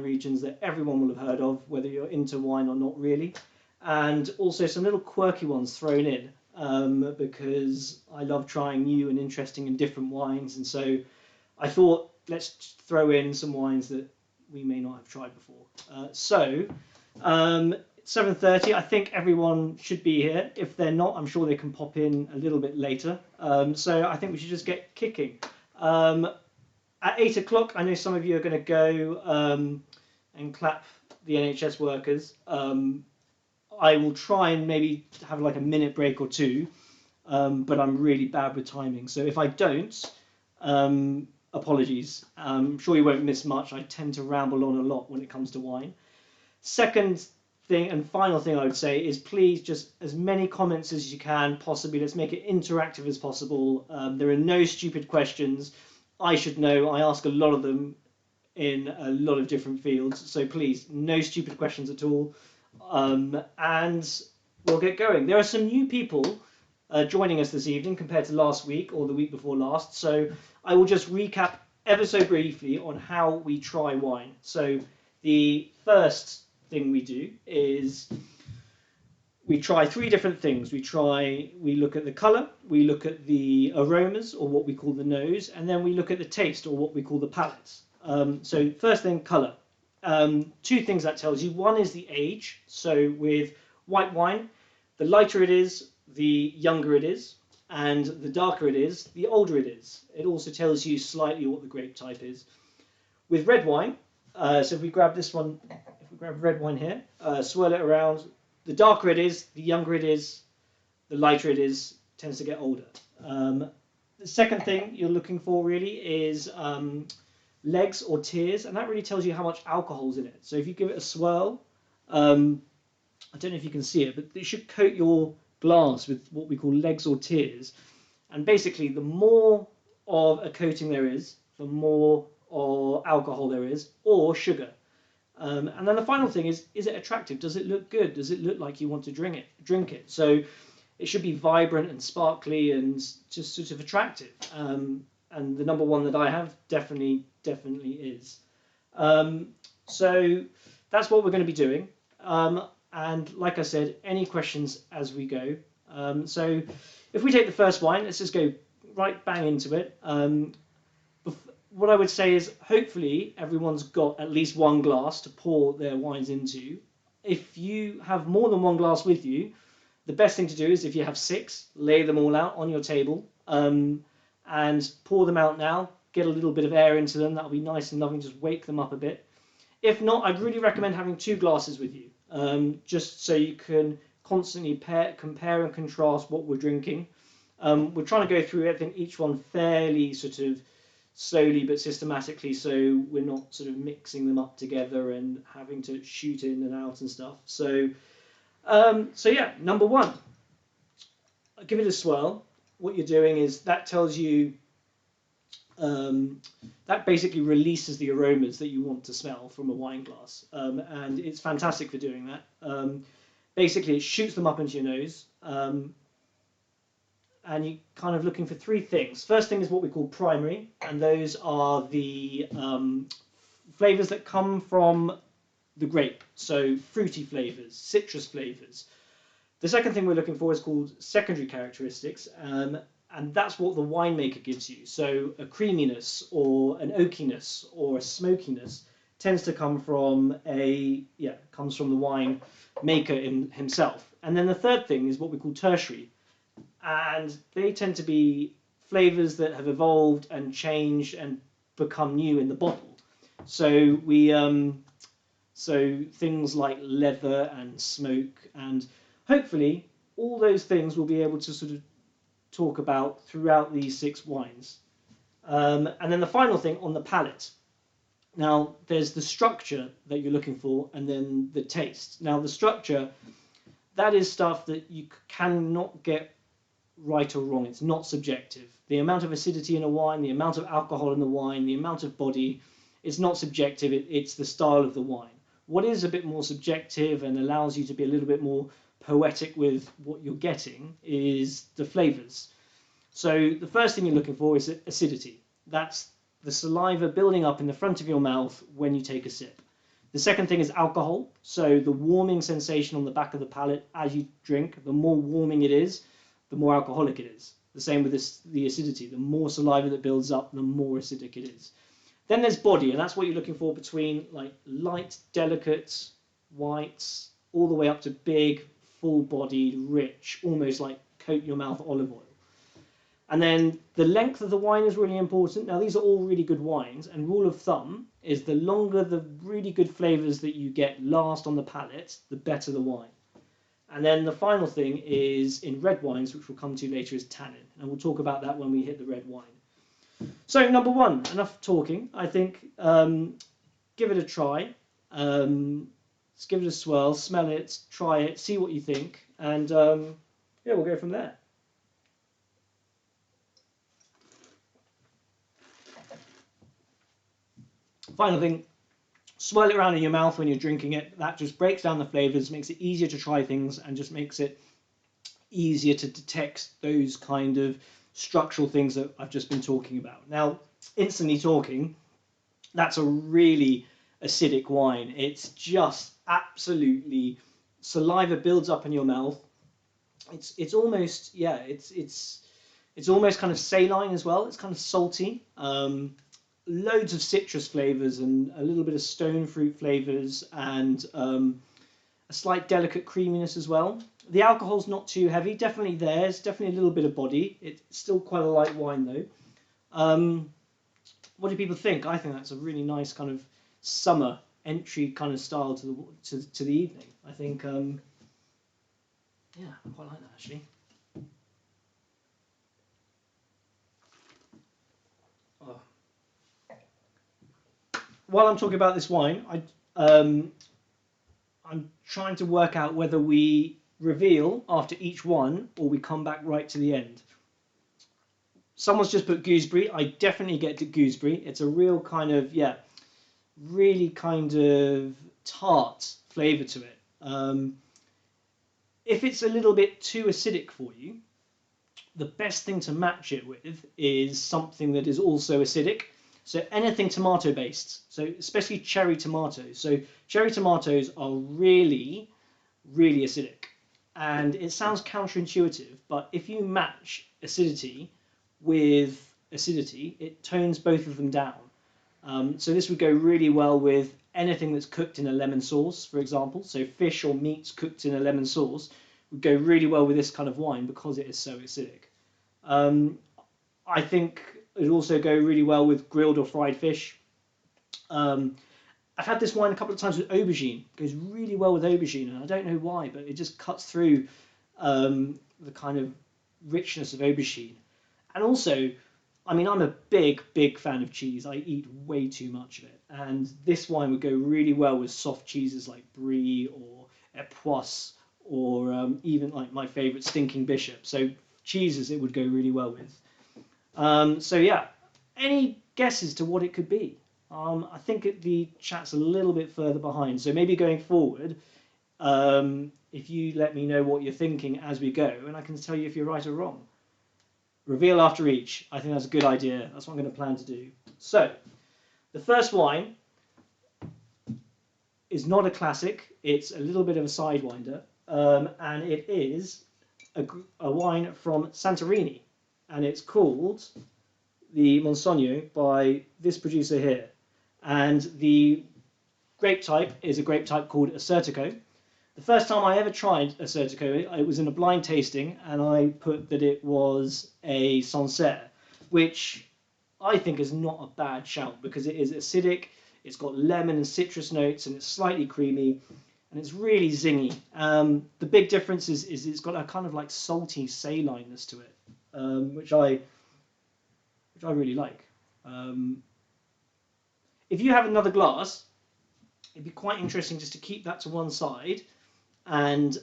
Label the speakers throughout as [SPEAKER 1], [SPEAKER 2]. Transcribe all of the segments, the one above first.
[SPEAKER 1] regions that everyone will have heard of, whether you're into wine or not really, and also some little quirky ones thrown in, because I love trying new and interesting and different wines, and so I thought let's throw in some wines that we may not have tried before. 7:30, I think everyone should be here. If they're not, I'm sure they can pop in a little bit later. So I think we should just get kicking. At 8 o'clock, I know some of you are going to go and clap the NHS workers. I will try and maybe have like a minute break or two, but I'm really bad with timing. So if I don't, apologies. I'm sure you won't miss much. I tend to ramble on a lot when it comes to wine. Second thing and final thing I would say is please just as many comments as you can possibly. Let's make it interactive as possible. There are no stupid questions. I should know. I ask a lot of them in a lot of different fields. So please, no stupid questions at all. And we'll get going. There are some new people joining us this evening compared to last week or the week before last. So I will just recap ever so briefly on how we try wine. So the first thing we do is we try 3 different things. We look at the colour, we look at the aromas, or what we call the nose, and then we look at the taste, or what we call the palate. So first thing, colour. 2 things that tells you. One is the age. So with white wine, the lighter it is, the younger it is, and the darker it is, the older it is. It also tells you slightly what the grape type is. With red wine, so if we grab this one, if we grab red wine here, swirl it around, the darker it is, the younger it is, the lighter it is, tends to get older. The second thing you're looking for really is legs or tears, and that really tells you how much alcohol's in it. So if you give it a swirl, I don't know if you can see it, but it should coat your glass with what we call legs or tears. And basically, the more of a coating there is, the more or alcohol there is, or sugar. And then the final thing is it attractive? Does it look good? Does it look like you want to drink it? So it should be vibrant and sparkly and just sort of attractive. And the number one that I have definitely is. So that's what we're going to be doing. And like I said, any questions as we go. So if we take the first wine, let's just go right bang into it. What I would say is hopefully everyone's got at least 1 glass to pour their wines into. If you have more than 1 glass with you, the best thing to do is if you have 6, lay them all out on your table and pour them out now. Get a little bit of air into them. That'll be nice and lovely. Just wake them up a bit. If not, I'd really recommend having 2 glasses with you, just so you can constantly compare and contrast what we're drinking. We're trying to go through, I think, each one fairly sort of slowly but systematically, so we're not sort of mixing them up together and having to shoot in and out and stuff. So yeah, number 1, give it a swirl. What you're doing is that tells you, that basically releases the aromas that you want to smell from a wine glass, and it's fantastic for doing that. Basically, it shoots them up into your nose. And you're kind of looking for 3 things. First thing is what we call primary, and those are the flavours that come from the grape, so fruity flavours, citrus flavours. The second thing we're looking for is called secondary characteristics, and that's what the winemaker gives you. So a creaminess or an oakiness or a smokiness tends to come from comes from the wine maker himself. And then the third thing is what we call tertiary. And they tend to be flavours that have evolved and changed and become new in the bottle. So so things like leather and smoke, and hopefully all those things we'll be able to sort of talk about throughout these 6 wines. And then the final thing on the palate. Now there's the structure that you're looking for, and then the taste. Now the structure, that is stuff that you cannot get right or wrong. It's not subjective. The amount of acidity in a wine, the amount of alcohol in the wine, the amount of body, it's not subjective. It's the style of the wine. What is a bit more subjective and allows you to be a little bit more poetic with what you're getting is the flavours. So the first thing you're looking for is acidity. That's the saliva building up in the front of your mouth when you take a sip. The second thing is alcohol. So the warming sensation on the back of the palate as you drink, the more warming it is, the more alcoholic it is. The same with the acidity. The more saliva that builds up, the more acidic it is. Then there's body, and that's what you're looking for between like light, delicate whites, all the way up to big, full-bodied, rich, almost like coat your mouth olive oil. And then the length of the wine is really important. Now, these are all really good wines, and rule of thumb is the longer the really good flavours that you get last on the palate, the better the wine. And then the final thing is in red wines, which we'll come to later, is tannin. And we'll talk about that when we hit the red wine. So number one, enough talking. I think give it a try. Let's give it a swirl, smell it, try it, see what you think. And yeah, we'll go from there. Final thing, swirl it around in your mouth when you're drinking it. That just breaks down the flavours, makes it easier to try things, and just makes it easier to detect those kind of structural things that I've just been talking about. Now, instantly talking, that's a really acidic wine. It's just absolutely, saliva builds up in your mouth. It's almost, yeah, it's almost kind of saline as well. It's kind of salty. Loads of citrus flavours and a little bit of stone fruit flavours, and a slight delicate creaminess as well. The alcohol's not too heavy, definitely there's definitely a little bit of body. It's still quite a light wine though. What do people think? I think that's a really nice kind of summer entry kind of style to the evening. I think, yeah, I quite like that actually. Oh. While I'm talking about this wine, I'm trying to work out whether we reveal after each one or we come back right to the end. Someone's just put gooseberry. I definitely get to gooseberry. It's a real kind of, yeah, really kind of tart flavour to it. If it's a little bit too acidic for you, the best thing to match it with is something that is also acidic. So anything tomato based, so especially cherry tomatoes. So cherry tomatoes are really, really acidic. And it sounds counterintuitive, but if you match acidity with acidity, it tones both of them down. So this would go really well with anything that's cooked in a lemon sauce, for example. So fish or meats cooked in a lemon sauce would go really well with this kind of wine because it is so acidic. I think it would also go really well with grilled or fried fish. I've had this wine a couple of times with aubergine. It goes really well with aubergine, and I don't know why, but it just cuts through the kind of richness of aubergine. And also, I mean, I'm a big, big fan of cheese. I eat way too much of it. And this wine would go really well with soft cheeses like brie or époisse, or even like my favourite, stinking bishop. So cheeses it would go really well with. So yeah, any guesses to what it could be? I think the chat's a little bit further behind. So maybe going forward, if you let me know what you're thinking as we go, and I can tell you if you're right or wrong. Reveal after each. I think that's a good idea. That's what I'm going to plan to do. So, the first wine is not a classic. It's a little bit of a sidewinder. And it is a wine from Santorini. And it's called the Monsogno by this producer here. And the grape type is a grape type called Assyrtiko. The first time I ever tried Assyrtiko, it was in a blind tasting, and I put that it was a Sancerre, which I think is not a bad shout because it is acidic, it's got lemon and citrus notes, and it's slightly creamy, and it's really zingy. The big difference is it's got a kind of like salty salineness to it, which I really like. If you have another glass, it'd be quite interesting just to keep that to one side and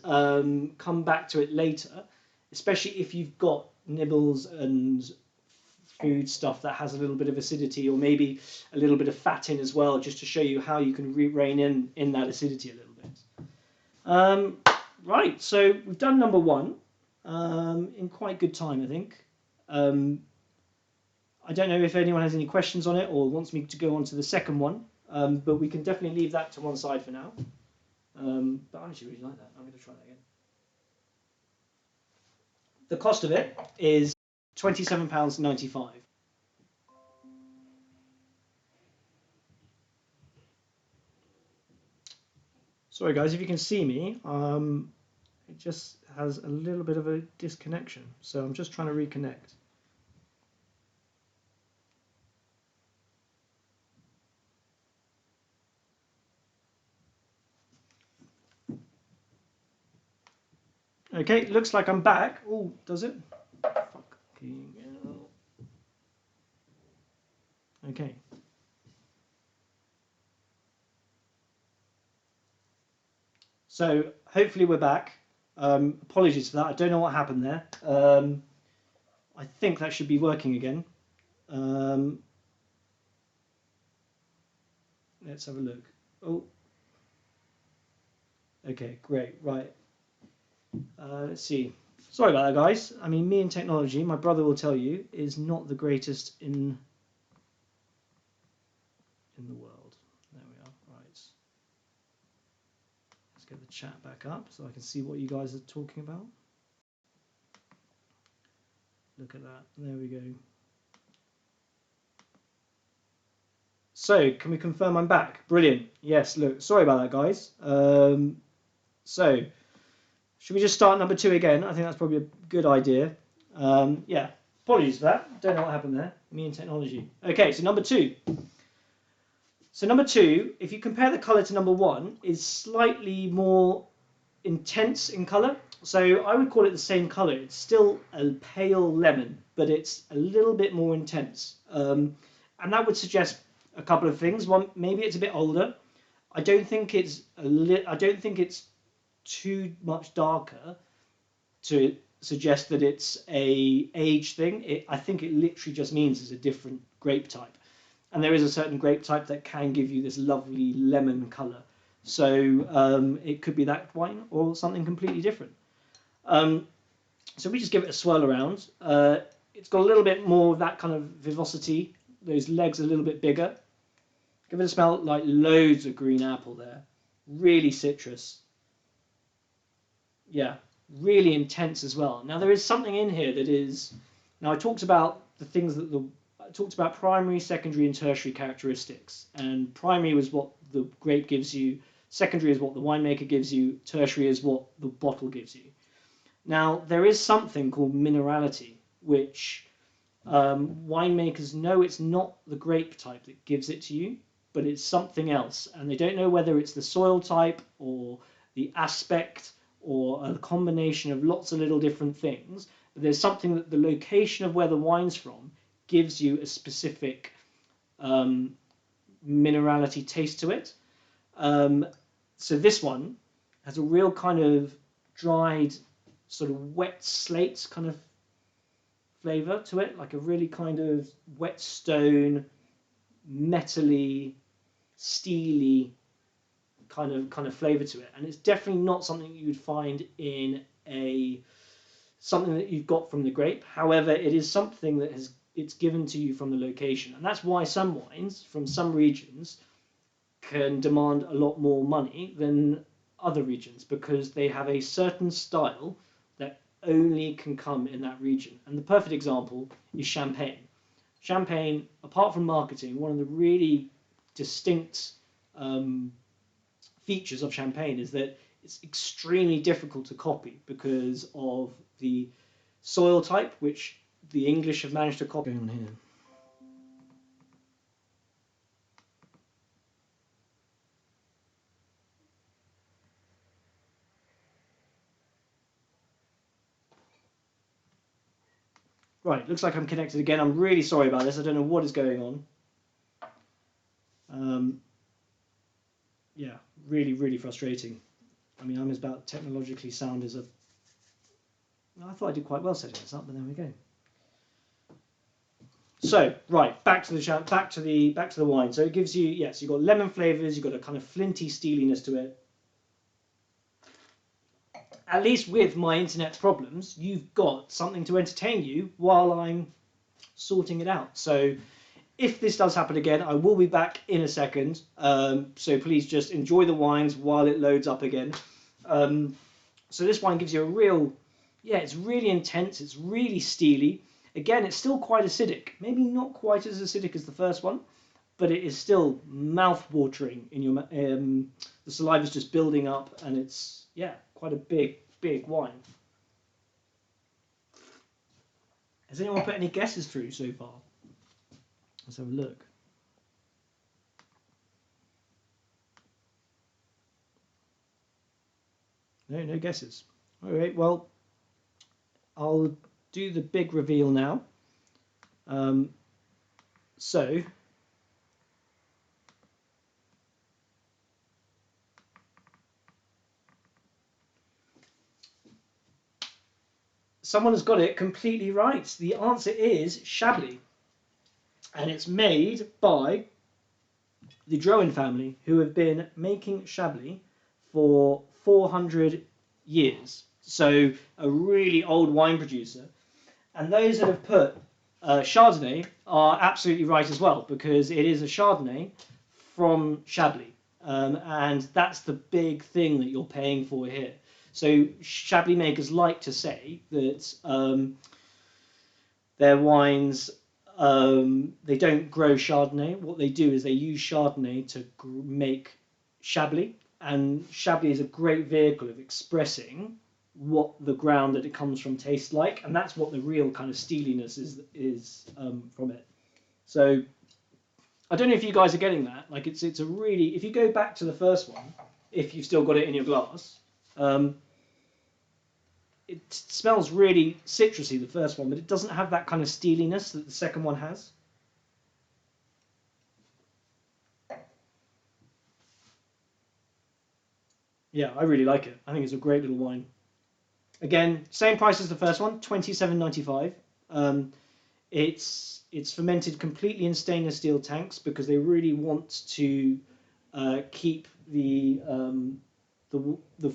[SPEAKER 1] come back to it later, especially if you've got nibbles and food stuff that has a little bit of acidity, or maybe a little bit of fat in as well, just to show you how you can rein in that acidity a little bit. Right, so we've done number one in quite good time, I think. I don't know if anyone has any questions on it or wants me to go on to the second one. but we can definitely leave that to one side for now. But I actually really like that. I'm going to try that again. The cost of it is £27.95. Sorry guys, if you can see me, it just has a little bit of a disconnection, so I'm just trying to reconnect. Okay, looks like I'm back. Oh, does it? Fucking hell. Okay. So hopefully we're back. Apologies for that. I don't know what happened there. I think that should be working again. Let's have a look. Oh. Okay, great. Right. Let's see. Sorry about that, guys. I mean, me and technology, my brother will tell you, is not the greatest in the world. There we are. Right. Let's get the chat back up so I can see what you guys are talking about. Look at that. There we go. So, can we confirm I'm back? Brilliant. Yes, look, sorry about that, guys. So, should we just start number 2 again? I think that's probably a good idea. Yeah, apologies for that. Don't know what happened there. Me and technology. Okay, so number 2. So number 2, if you compare the colour to number 1, is slightly more intense in colour. So I would call it the same colour. It's still a pale lemon, but it's a little bit more intense. And that would suggest a couple of things. One, maybe it's a bit older. I don't think it's too much darker to suggest that it's a age thing. I think it literally just means it's a different grape type. And there is a certain grape type that can give you this lovely lemon colour. So it could be that wine or something completely different. So we just give it a swirl around. It's got a little bit more of that kind of vivacity. Those legs are a little bit bigger. Give it a smell, like loads of green apple there. Really citrus. Yeah, really intense as well. Now there is something in here that is... Now I talked about the things that I talked about primary, secondary and tertiary characteristics. And primary was what the grape gives you. Secondary is what the winemaker gives you. Tertiary is what the bottle gives you. Now there is something called minerality, which winemakers know it's not the grape type that gives it to you, but it's something else. And they don't know whether it's the soil type or the aspect or a combination of lots of little different things. But there's something that the location of where the wine's from gives you a specific minerality taste to it. So this one has a real kind of dried, sort of wet slate kind of flavour to it, like a really kind of wet stone, metally, steely kind of flavour to it. And it's definitely not something you would find in something that you've got from the grape. However, it is something that it's given to you from the location. And that's why some wines from some regions can demand a lot more money than other regions, because they have a certain style that only can come in that region. And the perfect example is Champagne. Champagne, apart from marketing, one of the really distinct features of Champagne is that it's extremely difficult to copy because of the soil type, which the English have managed to copy on here. Right, looks like I'm connected again. I'm really sorry about this. I don't know what is going on. Yeah, really, really frustrating. I mean, I'm as about technologically sound as a... I thought I did quite well setting this up, but there we go. So, right, back to the wine. So it gives you, yes, you've got lemon flavours, you've got a kind of flinty steeliness to it. At least with my internet problems, you've got something to entertain you while I'm sorting it out. So if this does happen again, I will be back in a second. So please just enjoy the wines while it loads up again. So this wine gives you a real, yeah, it's really intense. It's really steely. Again, it's still quite acidic. Maybe not quite as acidic as the first one, but it is still mouth-watering. In your the saliva is just building up, and it's, yeah, quite a big wine. Has anyone put any guesses through so far? Let's have a look. No guesses. All right, well, I'll do the big reveal now. So, someone has got it completely right. The answer is Chablis. And it's made by the Drouhin family, who have been making Chablis for 400 years. So a really old wine producer. And those that have put Chardonnay are absolutely right as well, because it is a Chardonnay from Chablis. And that's the big thing that you're paying for here. So Chablis makers like to say that their wines, they don't grow Chardonnay. What they do is they use Chardonnay to make Chablis, and Chablis is a great vehicle of expressing what the ground that it comes from tastes like, and that's what the real kind of steeliness is from it. So I don't know if you guys are getting that. Like it's a really, if you go back to the first one, if you've still got it in your glass, it smells really citrusy, the first one, but it doesn't have that kind of steeliness that the second one has. Yeah, I really like it. I think it's a great little wine. Again, same price as the first one, $27.95. It's fermented completely in stainless steel tanks because they really want to keep the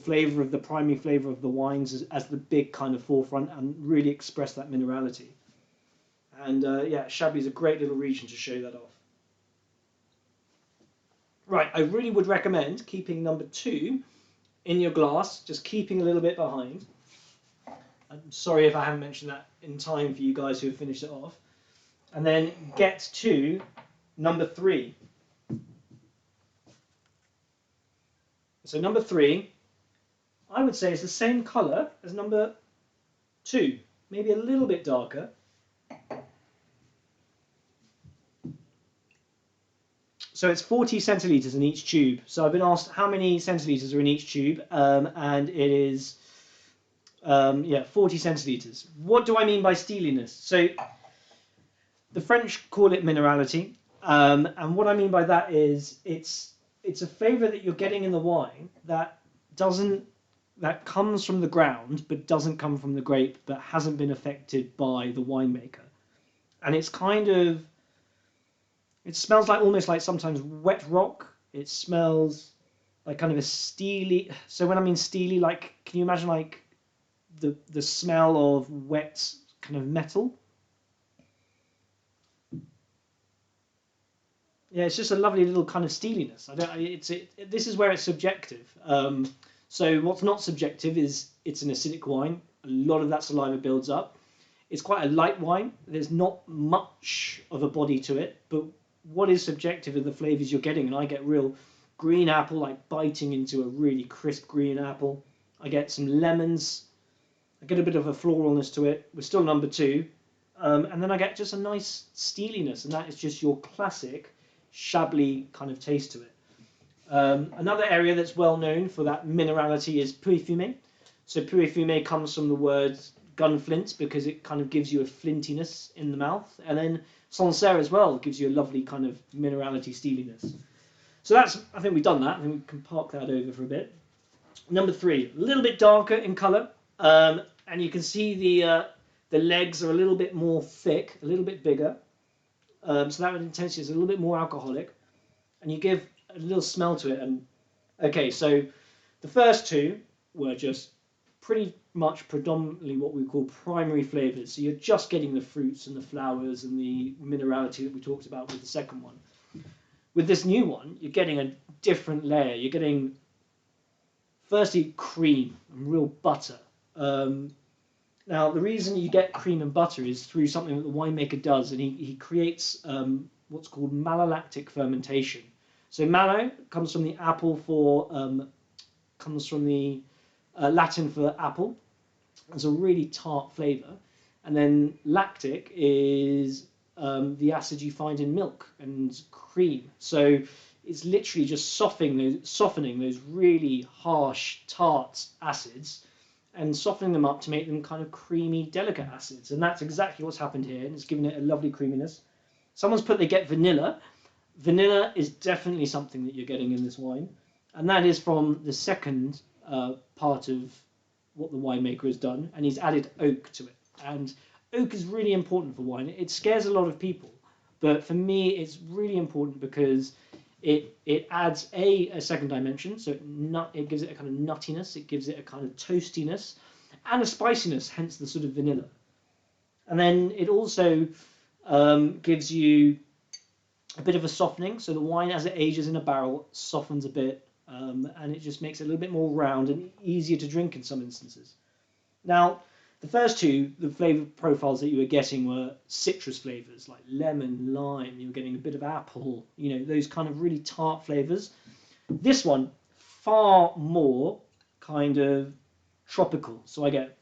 [SPEAKER 1] flavour of the primary flavour of the wines as the big kind of forefront and really express that minerality. And yeah, Chablis is a great little region to show that off. Right, I really would recommend keeping number 2 in your glass, just keeping a little bit behind. I'm sorry if I haven't mentioned that in time for you guys who have finished it off. And then get to number 3. So number 3, I would say is the same colour as number 2, maybe a little bit darker. So it's 40 centilitres in each tube. So I've been asked how many centilitres are in each tube, and it is, yeah, 40 centilitres. What do I mean by steeliness? So the French call it minerality, and what I mean by that is it's a flavour that you're getting in the wine that comes from the ground but doesn't come from the grape, but hasn't been affected by the winemaker, and it's kind of, it smells like almost like sometimes wet rock. It smells like kind of a steely. So when I mean steely, like, can you imagine like the smell of wet kind of metal? Yeah, it's just a lovely little kind of steeliness. This is where it's subjective. So what's not subjective is it's an acidic wine. A lot of that saliva builds up. It's quite a light wine. There's not much of a body to it, but what is subjective are the flavours you're getting, and I get real green apple, like biting into a really crisp green apple. I get some lemons. I get a bit of a floralness to it. We're still number 2. And then I get just a nice steeliness, and that is just your classic Chablis kind of taste to it. Another area that's well known for that minerality is Puy-Fumé. So Puy-Fumé comes from the word gunflint because it kind of gives you a flintiness in the mouth. And then Sancerre as well gives you a lovely kind of minerality steeliness. So that's, I think we've done that. I think we can park that over for a bit. Number 3, a little bit darker in colour. And you can see the legs are a little bit more thick, a little bit bigger. So that intensity is a little bit more alcoholic. And you give a little smell to it. And okay, so the first 2 were just pretty much predominantly what we call primary flavors. So you're just getting the fruits and the flowers and the minerality that we talked about with the second one. With this new one, you're getting a different layer. You're getting, firstly, cream and real butter. Now, the reason you get cream and butter is through something that the winemaker does, and he creates what's called malolactic fermentation. So mallow comes from the apple comes from the Latin for apple. It's a really tart flavour. And then lactic is the acid you find in milk and cream. So it's literally just softening those really harsh, tart acids and softening them up to make them kind of creamy, delicate acids. And that's exactly what's happened here, and it's given it a lovely creaminess. Someone's put they get vanilla. Vanilla is definitely something that you're getting in this wine, and that is from the second part of what the winemaker has done, and he's added oak to it. And oak is really important for wine. It scares a lot of people, but for me it's really important because it adds a second dimension, so it gives it a kind of nuttiness, it gives it a kind of toastiness, and a spiciness, hence the sort of vanilla. And then it also gives you a bit of a softening, so the wine as it ages in a barrel softens a bit, and it just makes it a little bit more round and easier to drink in some instances. Now, the first two, the flavour profiles that you were getting were citrus flavours, like lemon, lime, you were getting a bit of apple, those kind of really tart flavours. This one, far more kind of tropical, so I get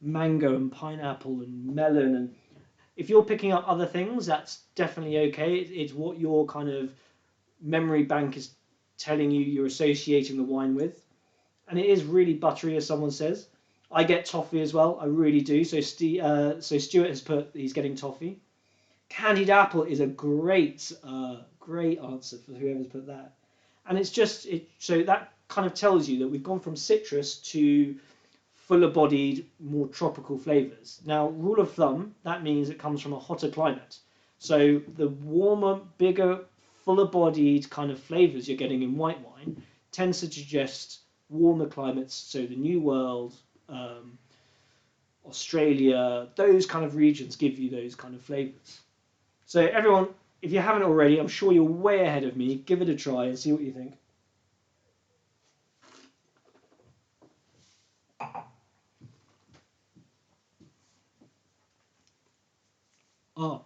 [SPEAKER 1] mango and pineapple and melon, and if you're picking up other things, that's definitely okay. It's what your kind of memory bank is telling you you're associating the wine with. And it is really buttery, as someone says. I get toffee as well, I really do. So Stuart has put he's getting toffee. Candied apple is a great answer for whoever's put that. And it's just, so that kind of tells you that we've gone from citrus to fuller-bodied, more tropical flavours. Now, rule of thumb, that means it comes from a hotter climate. So the warmer, bigger, fuller-bodied kind of flavours you're getting in white wine tends to suggest warmer climates, so the New World, Australia, those kind of regions give you those kind of flavours. So everyone, if you haven't already, I'm sure you're way ahead of me. Give it a try and see what you think.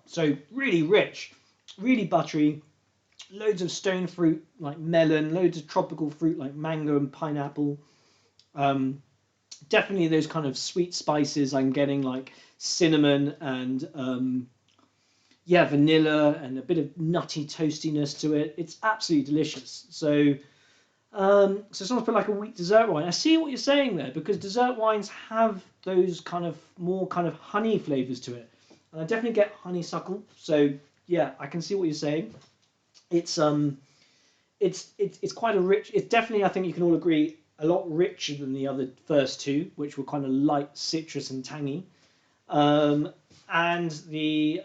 [SPEAKER 1] So really rich, really buttery, loads of stone fruit like melon, loads of tropical fruit like mango and pineapple. Definitely those kind of sweet spices I'm getting, like cinnamon and vanilla, and a bit of nutty toastiness to it. It's absolutely delicious. So someone's put like a wheat dessert wine. I see what you're saying there, because dessert wines have those kind of more kind of honey flavors to it, and I definitely get honeysuckle. So yeah, I can see what you're saying. It's quite a rich. It's definitely, I think you can all agree, a lot richer than the other first two, which were kind of light citrus and tangy. And the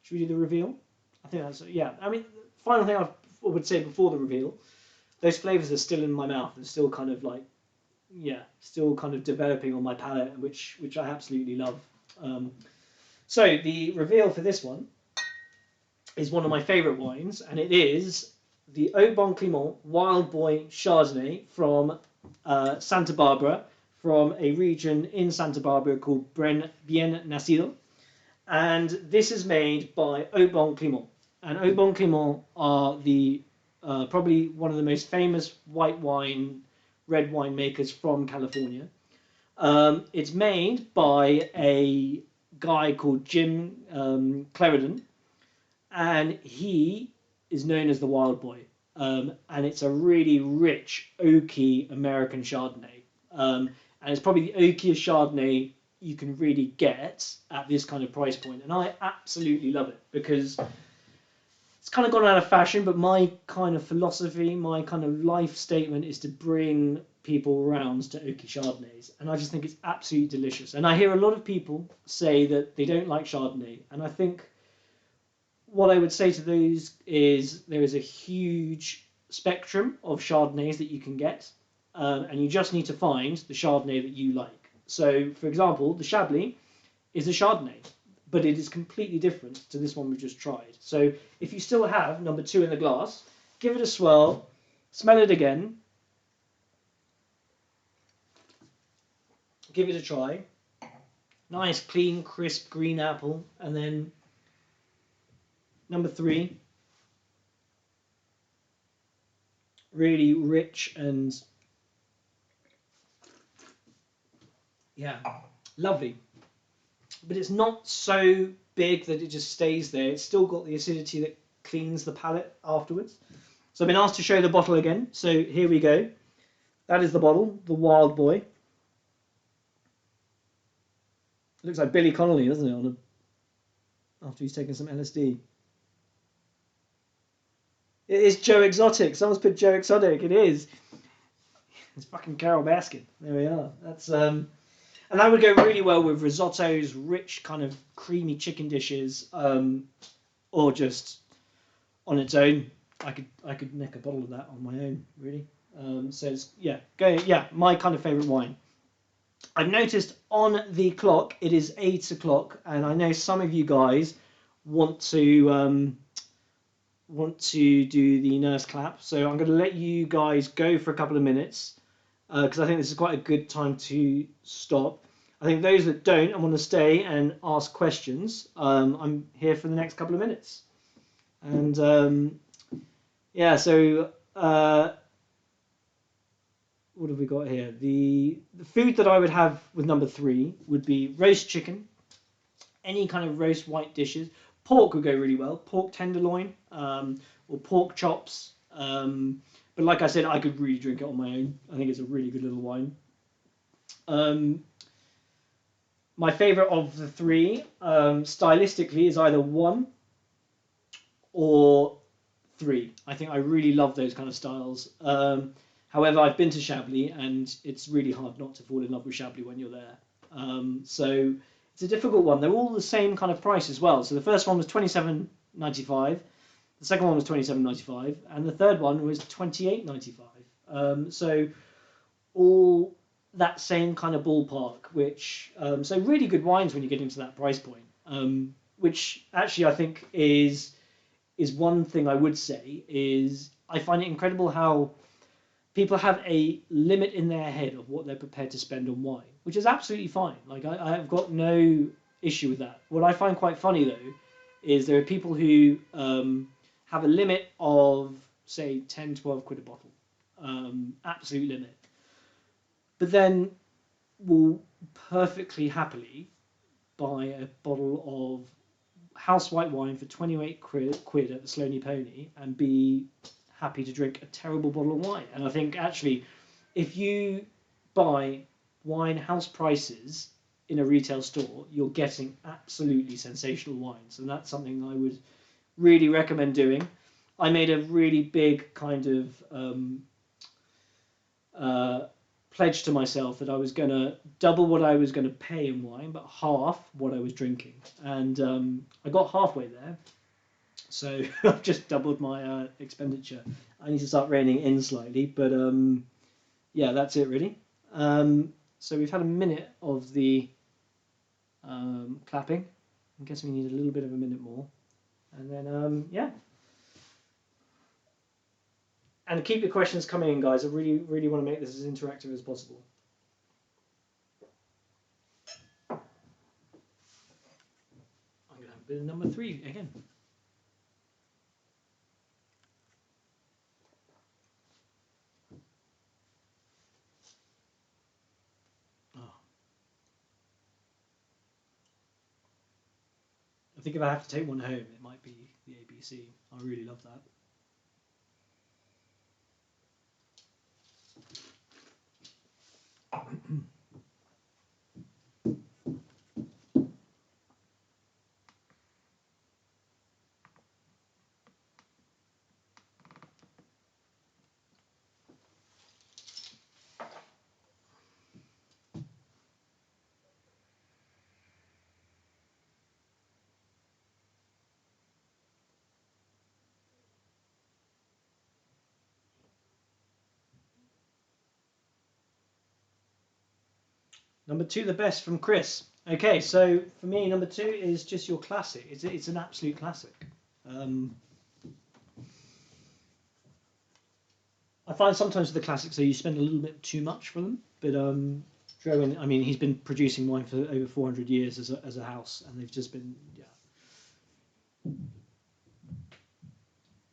[SPEAKER 1] should we do the reveal? I think that's, yeah. I mean, final thing I would say before the reveal, those flavors are still in my mouth and still kind of like, still kind of developing on my palate, which I absolutely love. So the reveal for this one is one of my favorite wines, and it is the Au Bon Clément Wild Boy Chardonnay from Santa Barbara, from a region in Santa Barbara called Bien Nacido. And this is made by Au Bon Clément. And Au Bon Clément are the probably one of the most famous red wine makers from California. It's made by a guy called Jim Clarendon, and he is known as the Wild Boy. And it's a really rich, oaky American Chardonnay. And it's probably the oakiest Chardonnay you can really get at this kind of price point. And I absolutely love it, because it's kind of gone out of fashion, but my kind of philosophy, my kind of life statement is to bring people around to oaky Chardonnays. And I just think it's absolutely delicious. And I hear a lot of people say that they don't like Chardonnay. And I think what I would say to those is there is a huge spectrum of Chardonnays that you can get. and you just need to find the Chardonnay that you like. So, for example, the Chablis is a Chardonnay, but it is completely different to this one we've just tried. So, if you still have number 2 in the glass, give it a swirl, smell it again, give it a try. Nice, clean, crisp green apple, and then number 3, really rich and yeah, lovely. But it's not so big that it just stays there. It's still got the acidity that cleans the palate afterwards. So I've been asked to show the bottle again. So here we go. That is the bottle, the Wild Boy. It looks like Billy Connolly, doesn't it? After he's taken some LSD. It is Joe Exotic. Someone's put Joe Exotic. It is. It's fucking Carol Baskin. There we are. That's and that would go really well with risottos, rich kind of creamy chicken dishes, or just on its own. I could nick a bottle of that on my own, really. So it's, my kind of favourite wine. I've noticed on the clock it is 8 o'clock, and I know some of you guys want to do the nurse clap. So I'm going to let you guys go for a couple of minutes because I think this is quite a good time to stop. I think those that don't and want to stay and ask questions, I'm here for the next couple of minutes. And so what have we got here? The food that I would have with number 3 would be roast chicken, any kind of roast white dishes. Pork would go really well, pork tenderloin, or pork chops. But like I said, I could really drink it on my own. I think it's a really good little wine. My favourite of the 3, stylistically, is either 1 or 3. I think I really love those kind of styles. However, I've been to Chablis, and it's really hard not to fall in love with Chablis when you're there. So it's a difficult one. They're all the same kind of price as well. So the first one was $27.95, the second one was $27.95, and the third one was $28.95. So all that same kind of ballpark, which so really good wines when you get into that price point. Which actually I think is one thing I would say is I find it incredible how people have a limit in their head of what they're prepared to spend on wine, which is absolutely fine. Like I've got no issue with that. What I find quite funny though is there are people who have a limit of say 10, 12 quid a bottle, absolute limit, but then will perfectly happily buy a bottle of house white wine for 28 quid at the Sloane Pony and be happy to drink a terrible bottle of wine. And I think actually if you buy wine house prices in a retail store, you're getting absolutely sensational wines, and that's something I would really recommend doing. I made a really big kind of pledge to myself that I was going to double what I was going to pay in wine, but half what I was drinking. And I got halfway there. So I've just doubled my expenditure. I need to start reining in slightly, but yeah, that's it really. So we've had a minute of the clapping. I guess we need a little bit of a minute more. And then, yeah. And keep your questions coming in, guys. I really, really want to make this as interactive as possible. I'm going to have a bit of number 3 again. Oh. I think if I have to take one home, it might be the ABC. I really love that. Number 2, the best from Chris. Okay, so for me, number 2 is just your classic. It's an absolute classic. I find sometimes with the classics, so you spend a little bit too much for them. But Drowan, I mean, he's been producing wine for over 400 years as a house, and they've just been, yeah.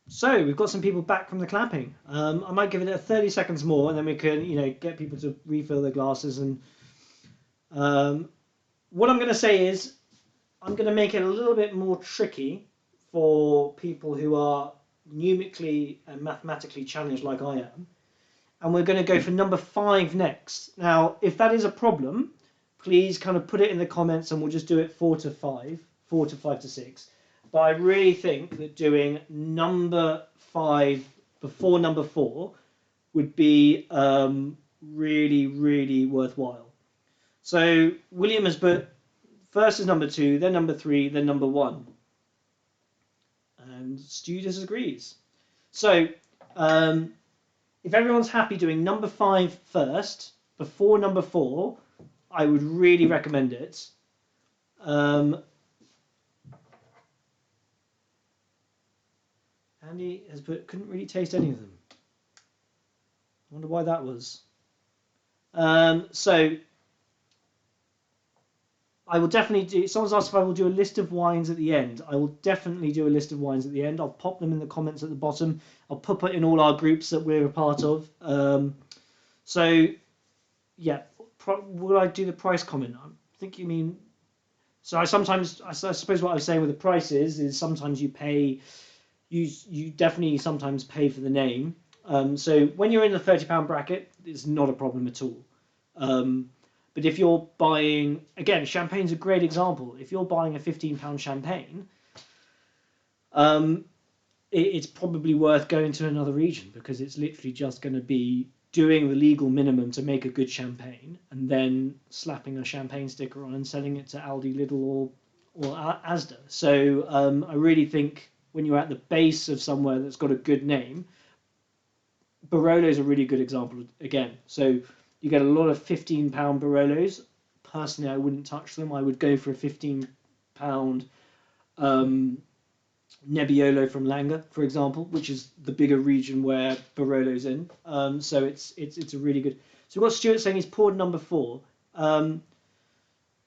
[SPEAKER 1] So we've got some people back from the clapping. I might give it 30 seconds more, and then we can, get people to refill their glasses. And what I'm going to say is, I'm going to make it a little bit more tricky for people who are numerically and mathematically challenged like I am. And we're going to go for number 5 next. Now, if that is a problem, please kind of put it in the comments and we'll just do it 4 to 5 to 6. But I really think that doing number 5 before number 4 would be really, really worthwhile. So William has put first is number 2, then number 3, then number 1. And Stu disagrees. So if everyone's happy doing number 5 first, before number 4, I would really recommend it. Andy has put, couldn't really taste any of them. I wonder why that was. So I will definitely do, someone's asked if I will do a list of wines at the end. I will definitely do a list of wines at the end. I'll pop them in the comments at the bottom. I'll pop it in all our groups that we're a part of. So, yeah, will I do the price comment? I think you mean, so I suppose what I was saying with the prices is sometimes you pay, you definitely sometimes pay for the name. So when you're in the £30 bracket, it's not a problem at all. But if you're buying, again, champagne's a great example. If you're buying a £15 champagne, it's probably worth going to another region because it's literally just going to be doing the legal minimum to make a good champagne and then slapping a champagne sticker on and selling it to Aldi, Lidl or Asda. So I really think when you're at the base of somewhere that's got a good name, Barolo is a really good example again. So you get a lot of £15 Barolos. Personally, I wouldn't touch them. I would go for a £15 Nebbiolo from Langer, for example, which is the bigger region where Barolo's in. So it's a really good. So we've got Stuart saying he's poured number 4.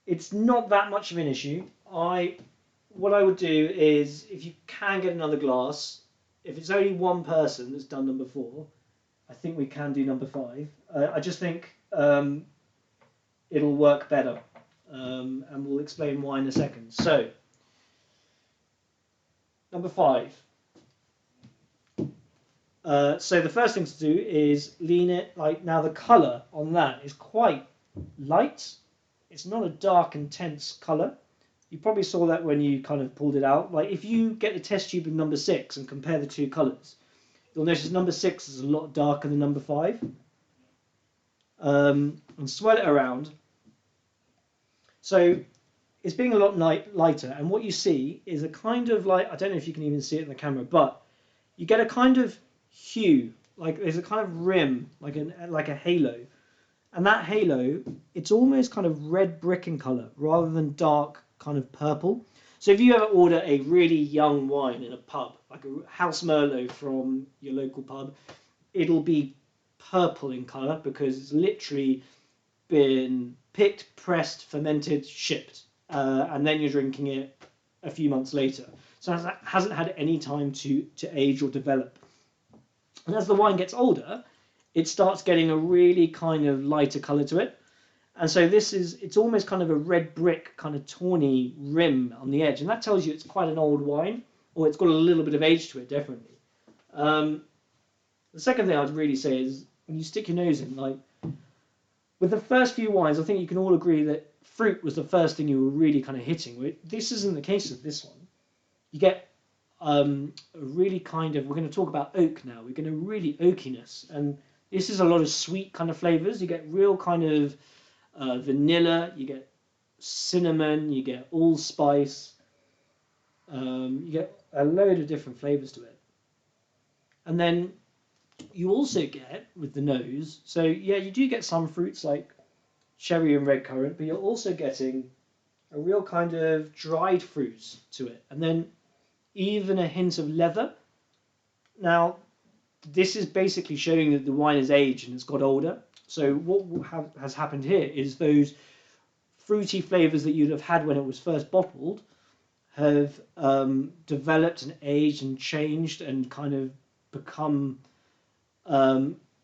[SPEAKER 1] It's not that much of an issue. What I would do is, if you can get another glass, if it's only one person that's done number 4, I think we can do number 5. I just think it'll work better, and we'll explain why in a second. So, number 5. So the first thing to do is lean it. Like now, the colour on that is quite light. It's not a dark, intense colour. You probably saw that when you kind of pulled it out. Like if you get the test tube of number 6 and compare the two colours, you'll notice number 6 is a lot darker than number 5. And swirl it around. So it's being a lot lighter, and what you see is a kind of like, I don't know if you can even see it in the camera, but you get a kind of hue, like there's a kind of rim, like a halo. And that halo, it's almost kind of red brick in colour rather than dark kind of purple. So if you ever order a really young wine in a pub, like a House Merlot from your local pub, it'll be purple in colour because it's literally been picked, pressed, fermented, shipped, and then you're drinking it a few months later. So it hasn't had any time to age or develop. And as the wine gets older, it starts getting a really kind of lighter colour to it. And so it's almost kind of a red brick kind of tawny rim on the edge. And that tells you it's quite an old wine, or it's got a little bit of age to it, definitely. The second thing I'd really say is when you stick your nose in, like with the first few wines, I think you can all agree that fruit was the first thing you were really kind of hitting with. This isn't the case with this one. You get a really kind of, we're going to talk about oak now. We're going to really oakiness. And this is a lot of sweet kind of flavours. You get real kind of vanilla, you get cinnamon, you get allspice, you get a load of different flavours to it. And then you also get, with the nose, so yeah, you do get some fruits like cherry and red currant, but you're also getting a real kind of dried fruits to it, and then even a hint of leather. Now, this is basically showing that the wine is aged and it's got older. So what has happened here is those fruity flavors that you'd have had when it was first bottled have developed and aged and changed and kind of become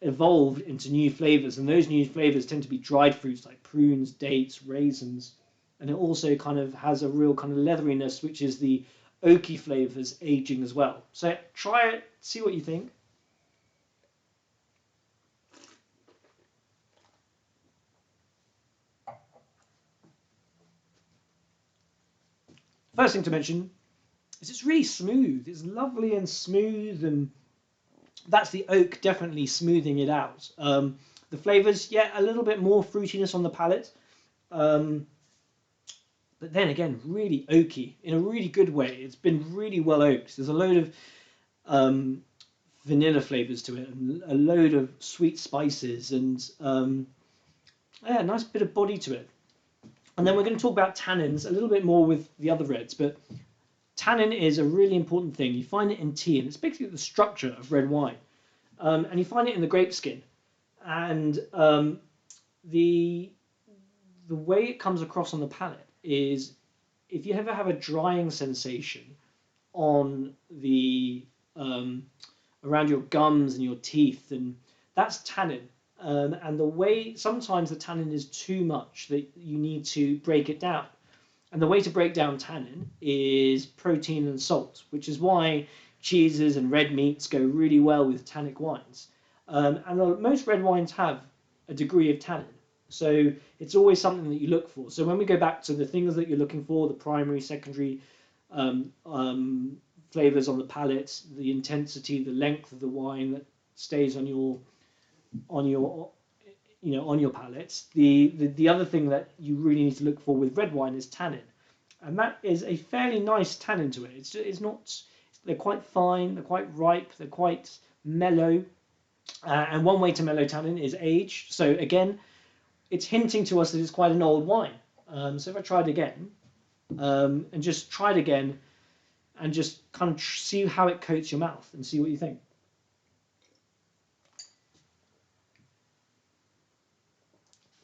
[SPEAKER 1] evolved into new flavors, and those new flavors tend to be dried fruits like prunes, dates, raisins, and it also kind of has a real kind of leatheriness, which is the oaky flavors aging as well. So try it, see what you think. First thing to mention is it's really smooth. It's lovely and smooth, and that's the oak definitely smoothing it out. The flavors, yeah, a little bit more fruitiness on the palate, but then again, really oaky in a really good way. It's been really well oaked. There's a load of vanilla flavors to it, and a load of sweet spices, and yeah, nice bit of body to it. And then we're going to talk about tannins a little bit more with the other reds, but tannin is a really important thing. You find it in tea, and it's basically the structure of red wine. And you find it in the grape skin. And the way it comes across on the palate is if you ever have a drying sensation on the around your gums and your teeth, and that's tannin. And the way sometimes the tannin is too much that you need to break it down. And the way to break down tannin is protein and salt, which is why cheeses and red meats go really well with tannic wines. And most red wines have a degree of tannin. So it's always something that you look for. So when we go back to the things that you're looking for, the primary, secondary flavors on the palate, the intensity, the length of the wine that stays on your palate. The other thing that you really need to look for with red wine is tannin, and that is a fairly nice tannin to it. It's not. They're quite fine. They're quite ripe. They're quite mellow. And one way to mellow tannin is age. So again, it's hinting to us that it's quite an old wine. So if I try it again, and just try it again, and just kind of see how it coats your mouth and see what you think.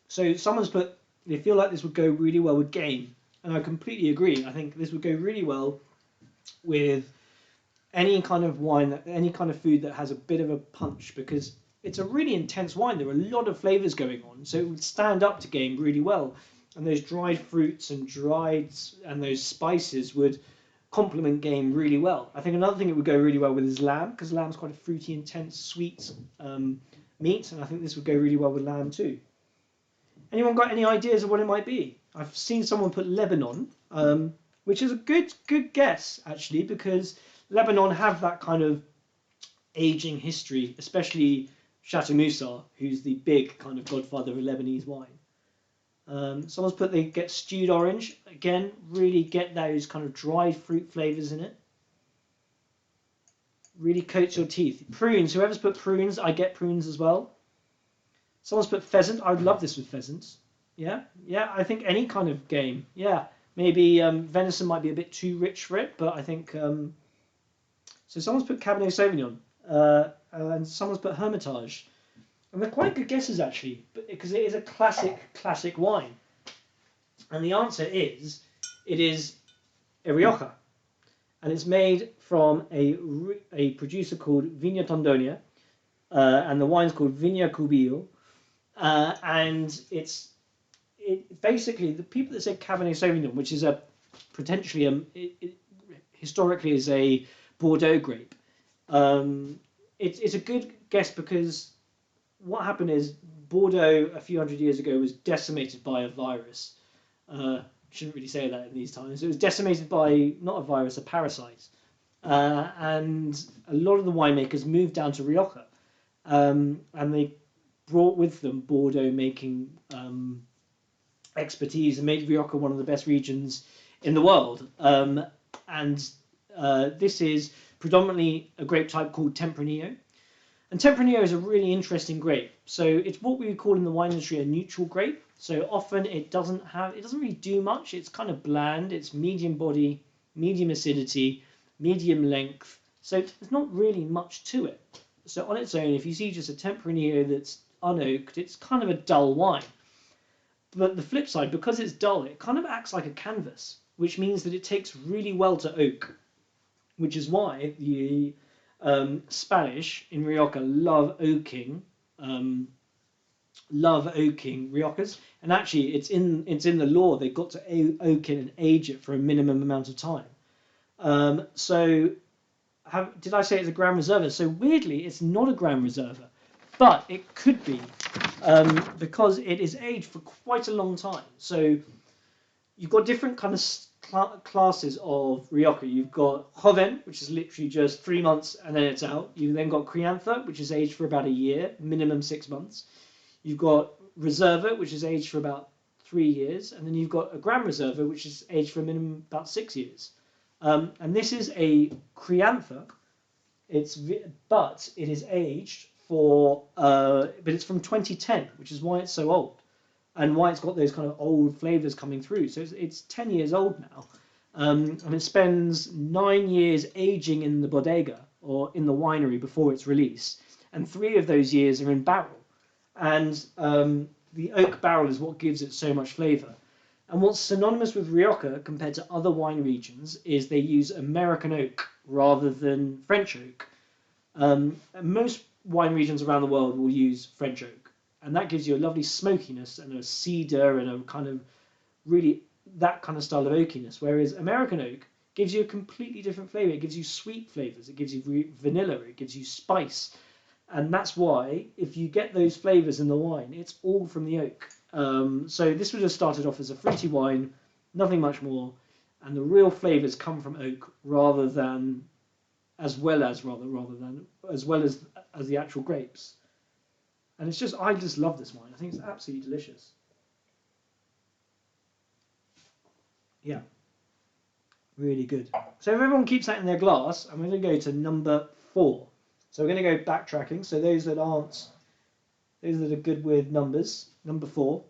[SPEAKER 1] So someone's put, they feel like this would go really well with game, and I completely agree. I think this would go really well with any kind of wine, any kind of food that has a bit of a punch, because it's a really intense wine. There are a lot of flavors going on, so it would stand up to game really well. And those dried fruits and those spices would complement game really well. I think another thing it would go really well with is lamb, because lamb's quite a fruity, intense, sweet meat, and I think this would go really well with lamb too. Anyone got any ideas of what it might be? I've seen someone put Lebanon, which is a good guess actually, because Lebanon have that kind of aging history, especially Chateau Moussard, who's the big kind of godfather of Lebanese wine. Someone's put they get stewed orange. Again, really get those kind of dried fruit flavors in it. Really coats your teeth. Prunes, whoever's put prunes, I get prunes as well. Someone's put pheasant. I would love this with pheasants. Yeah, I think any kind of game. Yeah, maybe venison might be a bit too rich for it, but I think... So someone's put Cabernet Sauvignon, and someone's put Hermitage. And they're quite good guesses, actually, because it is a classic wine. And the answer is, it is a Rioja. And it's made from a producer called Viña Tondonia, and the wine's called Viña Cubillo. And it basically, the people that say Cabernet Sauvignon, which is potentially historically is a Bordeaux grape, it's a good guess, because what happened is Bordeaux a few hundred years ago was decimated by a virus. Shouldn't really say that in these times. It was decimated by, not a virus, a parasite. And a lot of the winemakers moved down to Rioja, and they brought with them Bordeaux making expertise, and made Rioja one of the best regions in the world. And this is predominantly a grape type called Tempranillo. And Tempranillo is a really interesting grape. So it's what we would call in the wine industry a neutral grape. So often it doesn't really do much. It's kind of bland. It's medium body, medium acidity, medium length. So there's not really much to it. So on its own, if you see just a Tempranillo that's unoaked, it's kind of a dull wine. But the flip side, because it's dull, it kind of acts like a canvas, which means that it takes really well to oak, which is why the Spanish in Rioja love oaking Riojas, and actually it's in the law. They've got to oak it and age it for a minimum amount of time. Did I say it's a Grand Reserva? So weirdly, it's not a Grand Reserva, but it could be because it is aged for quite a long time. So you've got different kind of classes of Rioja. You've got Joven, which is literally just 3 months and then it's out. You've then got Crianza, which is aged for about a year, minimum 6 months. You've got Reserva, which is aged for about 3 years, and then you've got a Grand Reserva, which is aged for a minimum about 6 years. And this is a Crianza. But it is aged for, but it's from 2010, which is why it's so old, and why it's got those kind of old flavors coming through. So it's 10 years old now, and it spends 9 years aging in the bodega or in the winery before its release, and 3 of those years are in barrel. And the oak barrel is what gives it so much flavor. And what's synonymous with Rioja compared to other wine regions is they use American oak rather than French oak. Most wine regions around the world will use French oak, and that gives you a lovely smokiness and a cedar and a kind of really that kind of style of oakiness, whereas American oak gives you a completely different flavor. It gives you sweet flavors, it gives you vanilla, it gives you spice, and that's why if you get those flavors in the wine, it's all from the oak. So this would have started off as a fruity wine, nothing much more, and the real flavors come from oak rather than as well as the actual grapes. And it's just, I just love this wine. I think it's absolutely delicious. Yeah, really good. So if everyone keeps that in their glass, I'm going to go to number 4. So we're going to go backtracking. So those that are good with numbers, number 4.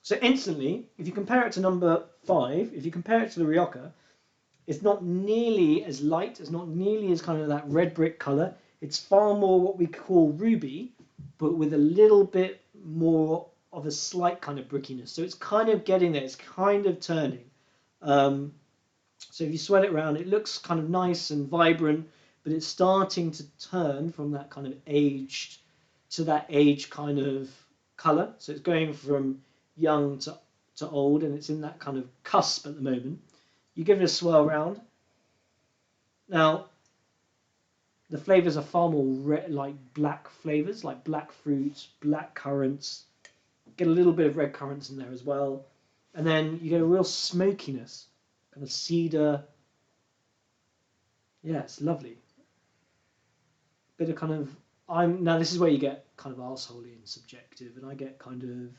[SPEAKER 1] So instantly, if you compare it to number 5, if you compare it to the Rioja, it's not nearly as light, it's not nearly as kind of that red brick colour. It's far more what we call ruby, but with a little bit more of a slight kind of brickiness. So it's kind of getting there, it's kind of turning. So if you swell it around, it looks kind of nice and vibrant, but it's starting to turn from that kind of aged to that aged kind of colour. So it's going from young to old, and it's in that kind of cusp at the moment. You give it a swirl round. Now, the flavours are far more like black flavours, like black fruits, black currants. Get a little bit of red currants in there as well. And then you get a real smokiness, kind of cedar. Yeah, it's lovely. Bit of kind of, now this is where you get kind of arseholey and subjective, and I get kind of,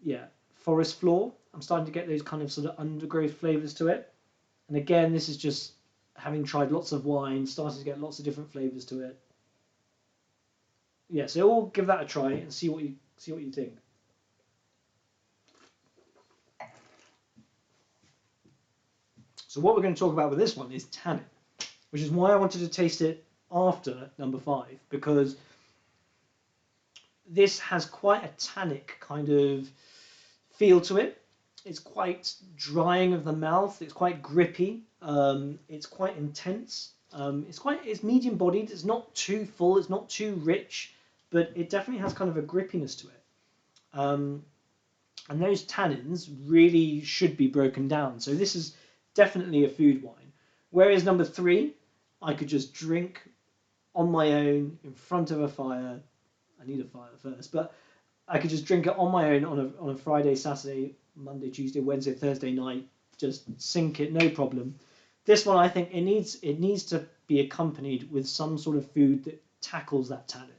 [SPEAKER 1] yeah, forest floor. I'm starting to get those kind of sort of undergrowth flavours to it. And again, this is just having tried lots of wine, starting to get lots of different flavours to it. Yeah, so all give that a try and see what you think. So what we're going to talk about with this one is tannin, which is why I wanted to taste it after number 5, because this has quite a tannic kind of feel to it. It's quite drying of the mouth. It's quite grippy. It's quite intense. It's medium bodied. It's not too full. It's not too rich, but it definitely has kind of a grippiness to it. And those tannins really should be broken down. So this is definitely a food wine. Whereas number 3, I could just drink on my own in front of a fire. I need a fire first, but I could just drink it on my own on a Friday, Saturday, Monday, Tuesday, Wednesday, Thursday night. Just sink it, no problem. This one, I think it needs to be accompanied with some sort of food that tackles that tannin.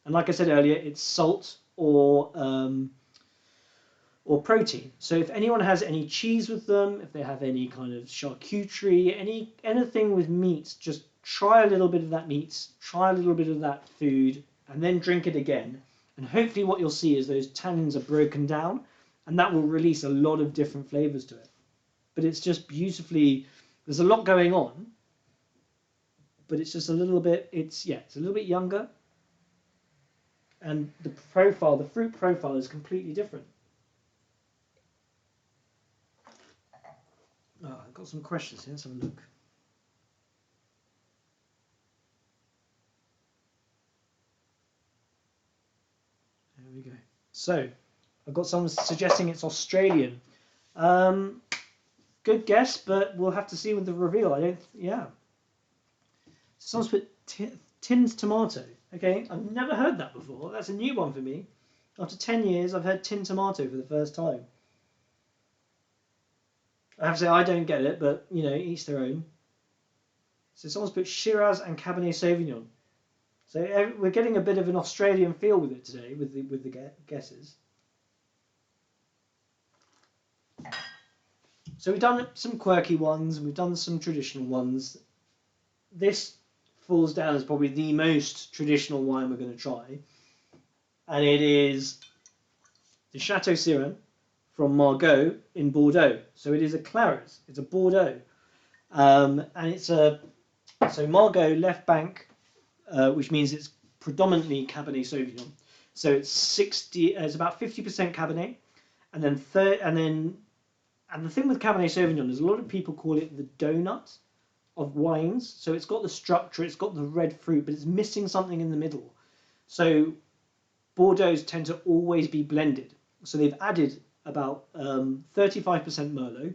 [SPEAKER 1] And like I said earlier, it's salt or protein. So if anyone has any cheese with them, if they have any kind of charcuterie, anything with meat, just try a little bit of that meat, try a little bit of that food, and then drink it again. And hopefully what you'll see is those tannins are broken down, and that will release a lot of different flavors to it. But it's just beautifully, there's a lot going on, but it's just a little bit, it's a little bit younger. And the profile, the fruit profile is completely different. Oh, I've got some questions here, let's have a look. There we go. So, I've got someone suggesting it's Australian. Good guess, but we'll have to see with the reveal. Someone's put tinned tomato. Okay, I've never heard that before. That's a new one for me. After 10 years, I've heard tinned tomato for the first time. I have to say, I don't get it, but, you know, each their own. So someone's put Shiraz and Cabernet Sauvignon. So we're getting a bit of an Australian feel with it today, with the guesses. So we've done some quirky ones, we've done some traditional ones. This falls down as probably the most traditional wine we're going to try. And it is the Chateau Siren from Margaux in Bordeaux. So it is a Claret, it's a Bordeaux. And it's so Margaux left bank, which means it's predominantly Cabernet Sauvignon. So it's about 50% Cabernet, and the thing with Cabernet Sauvignon is a lot of people call it the donut of wines. So it's got the structure, it's got the red fruit, but it's missing something in the middle. So Bordeaux's tend to always be blended. So they've added about 35% Merlot,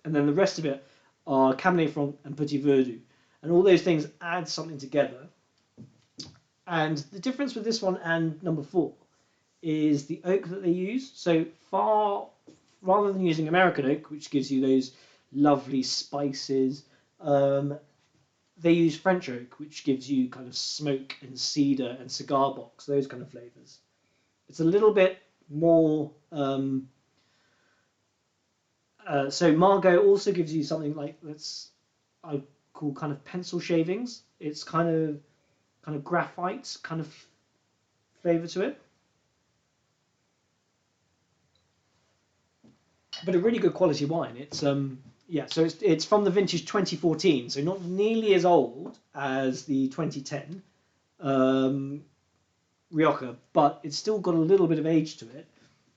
[SPEAKER 1] and then the rest of it are Cabernet Franc and Petit Verdot. And all those things add something together. And the difference with this one and number 4 is the oak that they use. So rather than using American oak, which gives you those lovely spices, they use French oak, which gives you kind of smoke and cedar and cigar box, those kind of flavors. It's a little bit more. So Margaux also gives you something like I call kind of pencil shavings. It's kind of graphite kind of flavor to it. But a really good quality wine. It's so it's from the vintage 2014, so not nearly as old as the 2010 Rioja, but it's still got a little bit of age to it.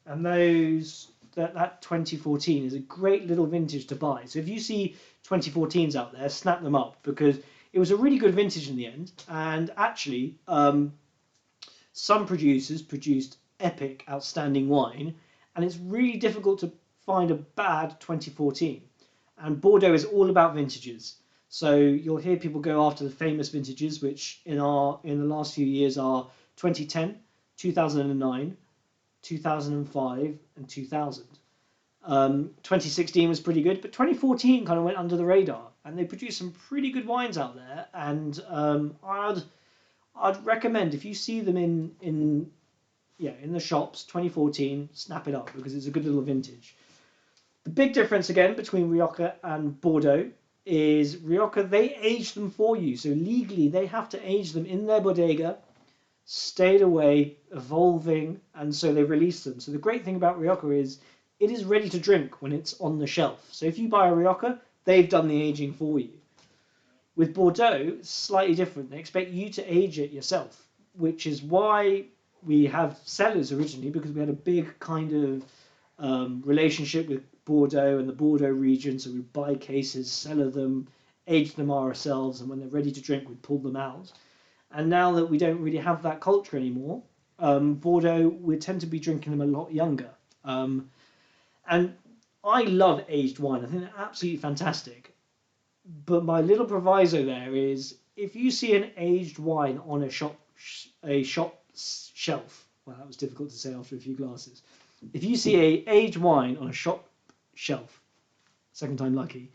[SPEAKER 1] And that 2014 is a great little vintage to buy. So if you see 2014s out there, snap them up, because it was a really good vintage in the end. And actually, some producers produced epic, outstanding wine, and it's really difficult to find a bad 2014. And Bordeaux is all about vintages. So you'll hear people go after the famous vintages, which in the last few years are 2010, 2009, 2005, and 2000. 2016 was pretty good, but 2014 kind of went under the radar, and they produced some pretty good wines out there. And I'd recommend, if you see them in the shops, 2014, snap it up, because it's a good little vintage. The big difference again between Rioja and Bordeaux is Rioja, they age them for you. So legally they have to age them in their bodega, stayed away, evolving, and so they release them. So the great thing about Rioja is it is ready to drink when it's on the shelf. So if you buy a Rioja, they've done the aging for you. With Bordeaux, it's slightly different. They expect you to age it yourself, which is why we have cellars originally, because we had a big kind of relationship with Bordeaux and the Bordeaux region. So we buy cases, cellar them, age them ourselves, and when they're ready to drink, we pull them out. And now that we don't really have that culture anymore, Bordeaux, we tend to be drinking them a lot younger. And I love aged wine. I think they're absolutely fantastic. But my little proviso there is, if you see an aged wine on a shop shelf, well, that was difficult to say after a few glasses. If you see an aged wine on a shop shelf, second time lucky,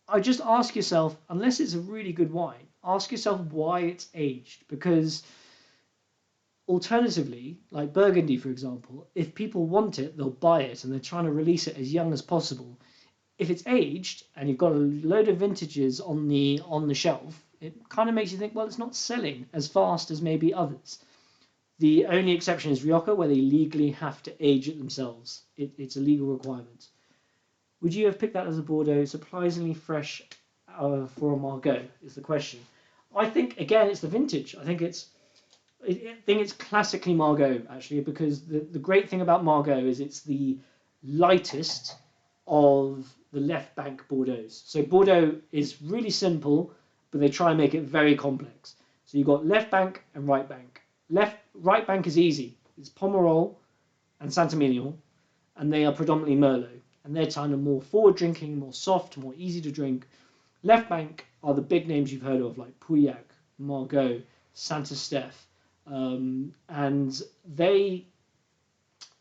[SPEAKER 1] I just ask yourself, unless it's a really good wine, ask yourself why it's aged. Because alternatively, like Burgundy, for example, if people want it, they'll buy it, and they're trying to release it as young as possible. if it's aged and you've got a load of vintages on the shelf, it kind of makes you think, well, it's not selling as fast as maybe others. The only exception is Rioja, where they legally have to age it themselves. It's a legal requirement. Would you have picked that as a Bordeaux? Surprisingly fresh for a Margaux is the question. I think, again, it's the vintage. I think it's classically Margaux, actually, because the great thing about Margaux is it's the lightest of the left bank Bordeaux. So Bordeaux is really simple, but they try and make it very complex. So you've got left bank and right bank. Right bank is easy. It's Pomerol and Saint-Emilion, and they are predominantly Merlot. And they're kind of more forward drinking, more soft, more easy to drink. Left bank are the big names you've heard of, like Pauillac, Margaux, Saint-Estèphe. And they,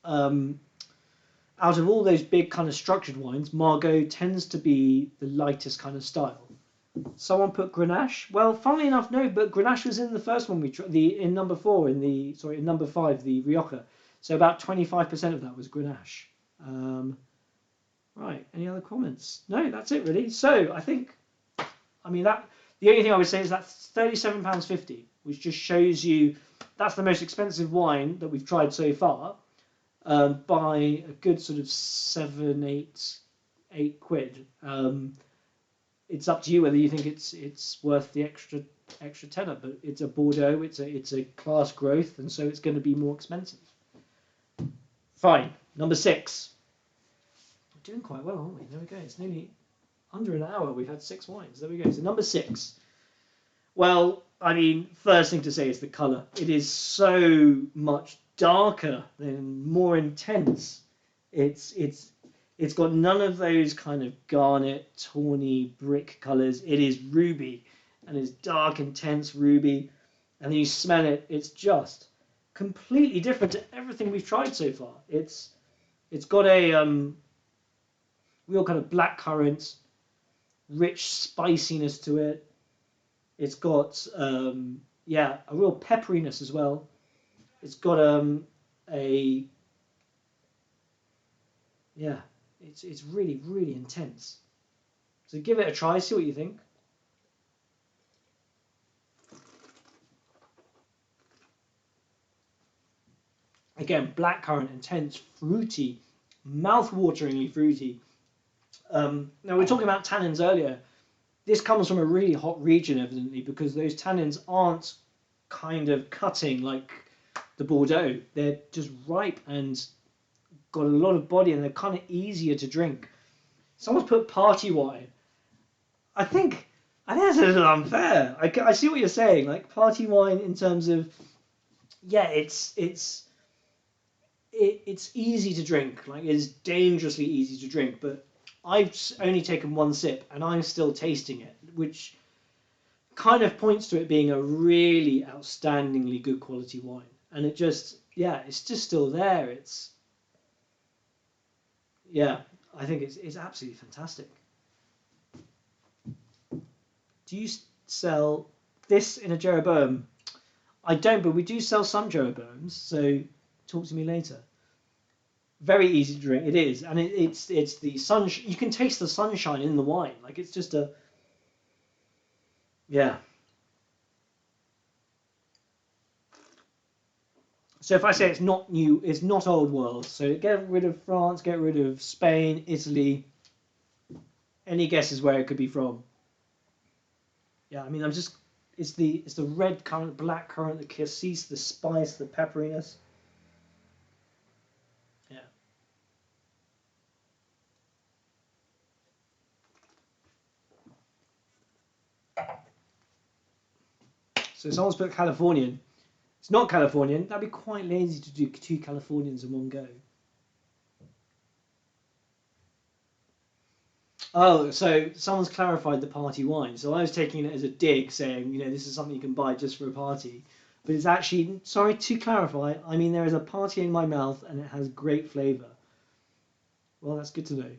[SPEAKER 1] out of all those big kind of structured wines, Margaux tends to be the lightest kind of style. Someone put Grenache. Well, funnily enough, no, but Grenache was in the first one we tried, in number 5, the Rioja. So about 25% of that was Grenache. Right, any other comments? No, that's it really. So I think, the only thing I would say is that's £37.50, which just shows you that's the most expensive wine that we've tried so far, by a good sort of 7, 8 quid. It's up to you whether you think it's worth the extra tenner, but it's a Bordeaux, it's a class growth, and so it's going to be more expensive. Fine, number 6. We're doing quite well, aren't we? There we go. It's nearly under an hour. We've had 6 wines. There we go. So number 6. Well, first thing to say is the colour. It is so much darker and more intense. It's got none of those kind of garnet, tawny brick colours. It is ruby, and it's dark, intense ruby. And then you smell it. It's just completely different to everything we've tried so far. It's got a real kind of blackcurrant, rich spiciness to it. It's got a real pepperiness as well. It's got it's really, really intense. So give it a try, see what you think. Again, blackcurrant, intense, fruity, mouth-wateringly fruity. Now we were talking about tannins earlier. This comes from a really hot region, evidently, because those tannins aren't kind of cutting like the Bordeaux. They're just ripe and got a lot of body, and they're kind of easier to drink. Someone's put party wine. I think that's a little unfair. I see what you're saying. Like party wine in terms of, it's easy to drink. Like it's dangerously easy to drink, but I've only taken 1 sip and I'm still tasting it, which kind of points to it being a really outstandingly good quality wine. And it just, it's just still there. I think it's absolutely fantastic. Do you sell this in a Jeroboam? I don't, but we do sell some Jeroboams, so talk to me later. Very easy to drink, it is, and it's the sun. You can taste the sunshine in the wine, like it's just a So if I say it's not new, it's not old world. So get rid of France, get rid of Spain, Italy. Any guesses where it could be from? Yeah, it's the red currant, black currant, the cassis, the spice, the pepperiness. Yeah. So someone's put Californian. It's not Californian. That'd be quite lazy to do 2 Californians in one go. Oh, so someone's clarified the party wine. So I was taking it as a dig, saying, this is something you can buy just for a party. But it's actually, sorry, to clarify, there is a party in my mouth and it has great flavour. Well, that's good to know.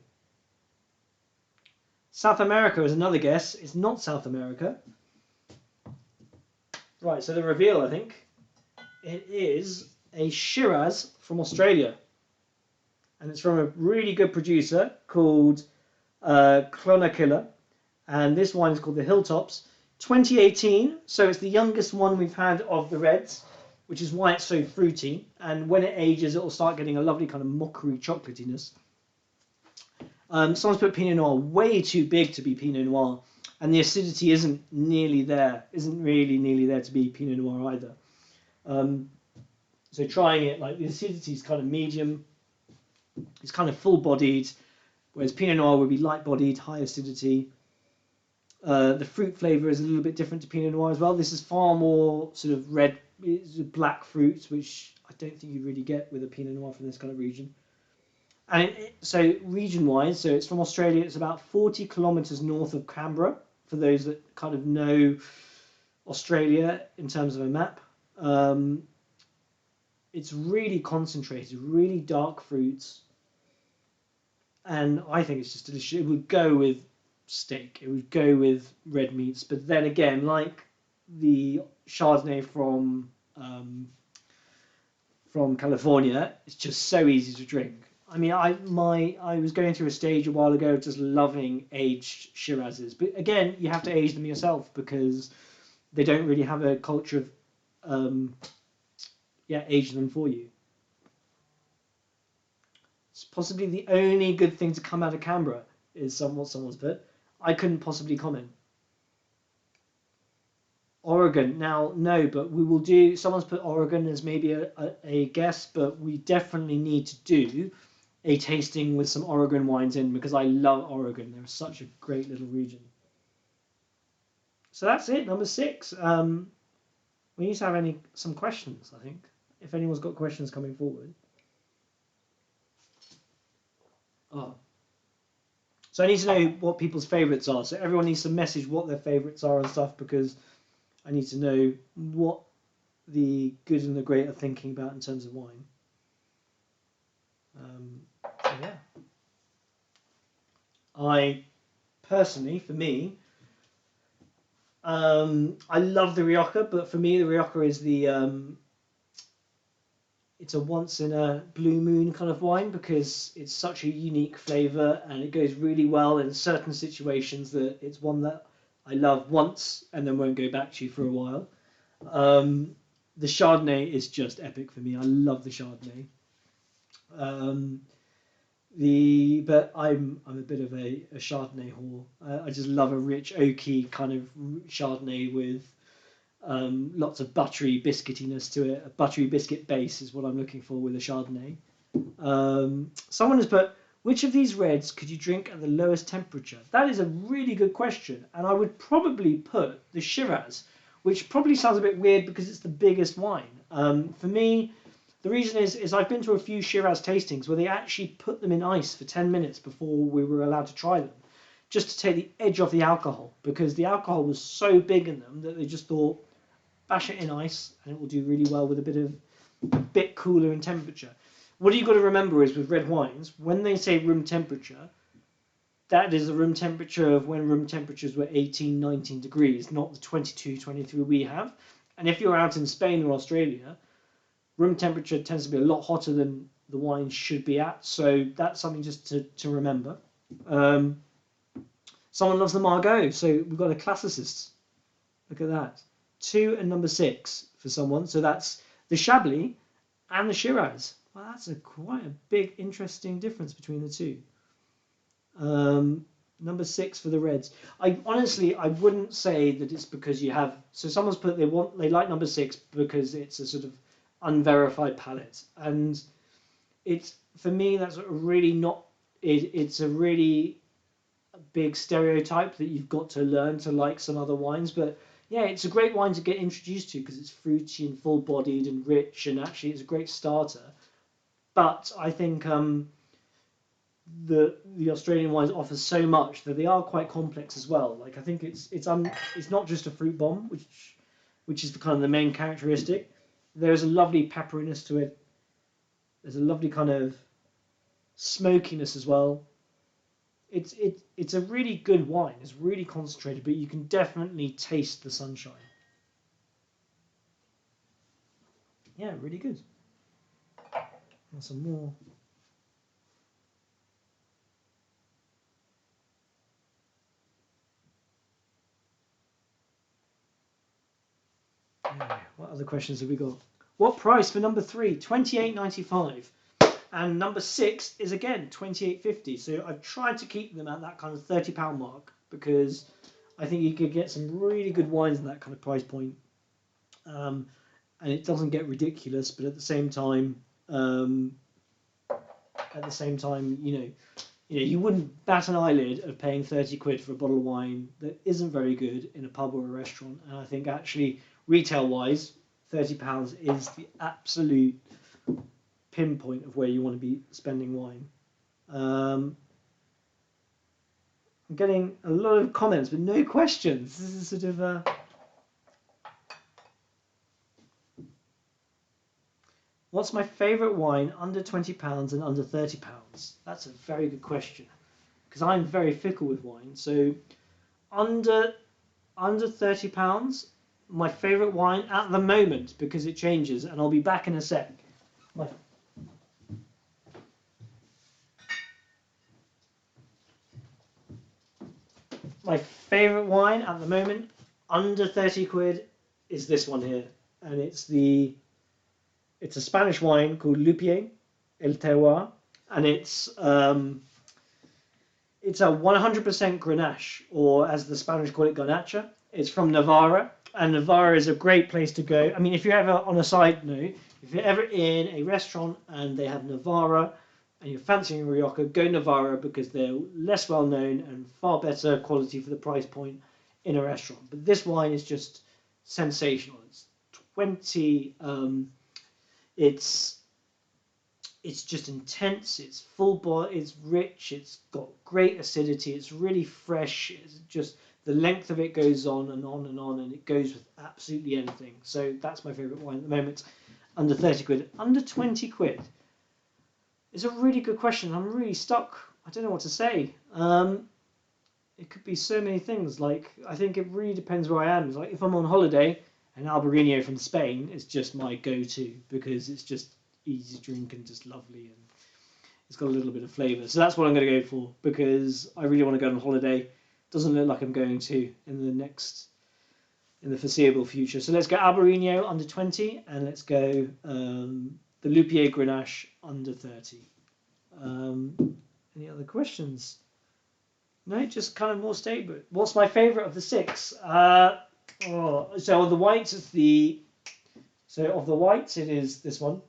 [SPEAKER 1] South America is another guess. It's not South America. Right, so the reveal, I think. It is a Shiraz from Australia. And it's from a really good producer called Clonakilla, and this wine is called the Hilltops. 2018, so it's the youngest one we've had of the reds, which is why it's so fruity. And when it ages, it will start getting a lovely kind of mockery chocolatiness. Someone's put Pinot Noir way too big to be Pinot Noir, and the acidity isn't nearly there, isn't really nearly there to be Pinot Noir either. So trying it, like the acidity is kind of medium, it's kind of full-bodied, whereas Pinot Noir would be light-bodied, high acidity. The fruit flavour is a little bit different to Pinot Noir as well. This is far more sort of red, black fruits, which I don't think you really get with a Pinot Noir from this kind of region. And so region-wise, so it's from Australia. It's about 40 kilometres north of Canberra, for those that kind of know Australia in terms of a map. It's really concentrated, really dark fruits. And I think it's just delicious. It would go with steak. It would go with red meats. But then again, like the Chardonnay from California, it's just so easy to drink. I mean, I was going through a stage a while ago just loving aged Shirazes. But again, you have to age them yourself because they don't really have a culture of aging them for you. It's possibly the only good thing to come out of Canberra is what someone's put. I couldn't possibly comment. Oregon, now no, but we will do. Someone's put Oregon as maybe a guess, but we definitely need to do a tasting with some Oregon wines in because I love Oregon. They're such a great little region. So that's it, number 6. We need to have some questions, I think. If anyone's got questions coming forward. Oh. So I need to know what people's favourites are. So everyone needs to message what their favourites are and stuff because I need to know what the good and the great are thinking about in terms of wine. So yeah. I personally, for me, I love the Rioja, but for me the Rioja is it's a once in a blue moon kind of wine because it's such a unique flavour and it goes really well in certain situations that it's one that I love once and then won't go back to for a while. The Chardonnay is just epic for me. I love the Chardonnay. But I'm a bit of a Chardonnay whore. I just love a rich oaky kind of Chardonnay with lots of buttery biscuitiness to it. A buttery biscuit base is what I'm looking for with a Chardonnay. Someone has put, which of these reds could you drink at the lowest temperature? That is a really good question, and I would probably put the Shiraz, which probably sounds a bit weird because it's the biggest wine. For me, the reason is I've been to a few Shiraz tastings where they actually put them in ice for 10 minutes before we were allowed to try them, just to take the edge off the alcohol, because the alcohol was so big in them that they just thought, bash it in ice and it will do really well with a bit cooler in temperature. What you've got to remember is with red wines, when they say room temperature, that is the room temperature of when room temperatures were 18, 19 degrees, not the 22, 23 we have. And if you're out in Spain or Australia, room temperature tends to be a lot hotter than the wine should be at. So that's something just to remember. Someone loves the Margaux, so we've got a classicist. Look at that. 2 and number 6 for someone. So that's the Chablis and the Shiraz. Well, that's quite a big, interesting difference between the two. Number 6 for the Reds. I wouldn't say that it's because you have. So someone's put they like number 6 because it's a sort of unverified palate, and it's for me that's really not. It's a really big stereotype that you've got to learn to like some other wines, but. Yeah, it's a great wine to get introduced to because it's fruity and full-bodied and rich, and actually it's a great starter. But I think the Australian wines offer so much that they are quite complex as well. Like I think it's not just a fruit bomb, which is the kind of the main characteristic. There's a lovely pepperiness to it. There's a lovely kind of smokiness as well. It's a really good wine. It's really concentrated, but you can definitely taste the sunshine. Yeah, really good. And some more. other questions have we got? What price for number 3? £28.95. And number 6 is again £28.50. So I've tried to keep them at that kind of £30 mark because I think you could get some really good wines in that kind of price point. And it doesn't get ridiculous, but at the same time, you wouldn't bat an eyelid of paying 30 quid for a bottle of wine that isn't very good in a pub or a restaurant. And I think actually, retail-wise, £30 is the absolute pinpoint of where you want to be spending wine. I'm getting a lot of comments, but no questions. This is sort of a... What's my favourite wine under £20 and under £30? That's a very good question, because I'm very fickle with wine. So under £30, my favourite wine at the moment, because it changes, and I'll be back in a sec. My favourite wine at the moment, under 30 quid, is this one here, and it's a Spanish wine called Lupié, El Terroir, and it's a 100% Grenache, or as the Spanish call it, Garnacha. It's from Navarra, and Navarra is a great place to go. I mean, if you're ever, on a side note, if you're ever in a restaurant and they have Navarra, and you're fancying Rioja, go Navarra, because they're less well known and far better quality for the price point in a restaurant. But this wine is just sensational. It's 20... It's just intense, it's full body, it's rich, it's got great acidity, it's really fresh, it's just the length of it goes on and on and on, and it goes with absolutely anything. So that's my favourite wine at the moment, under 30 quid. Under 20 quid is a really good question. I'm really stuck. I don't know what to say. It could be so many things. Like, I think it really depends where I am. It's like if I'm on holiday, and Albarino from Spain is just my go-to, because it's just easy to drink and just lovely, and it's got a little bit of flavour. So that's what I'm going to go for, because I really want to go on holiday. Doesn't look like I'm going to in the foreseeable future. So let's go Albarino under 20, and let's go the Lupié Grenache under 30. Any other questions? No, just kind of more stable. What's my favourite of the 6? So of the whites, it is this one,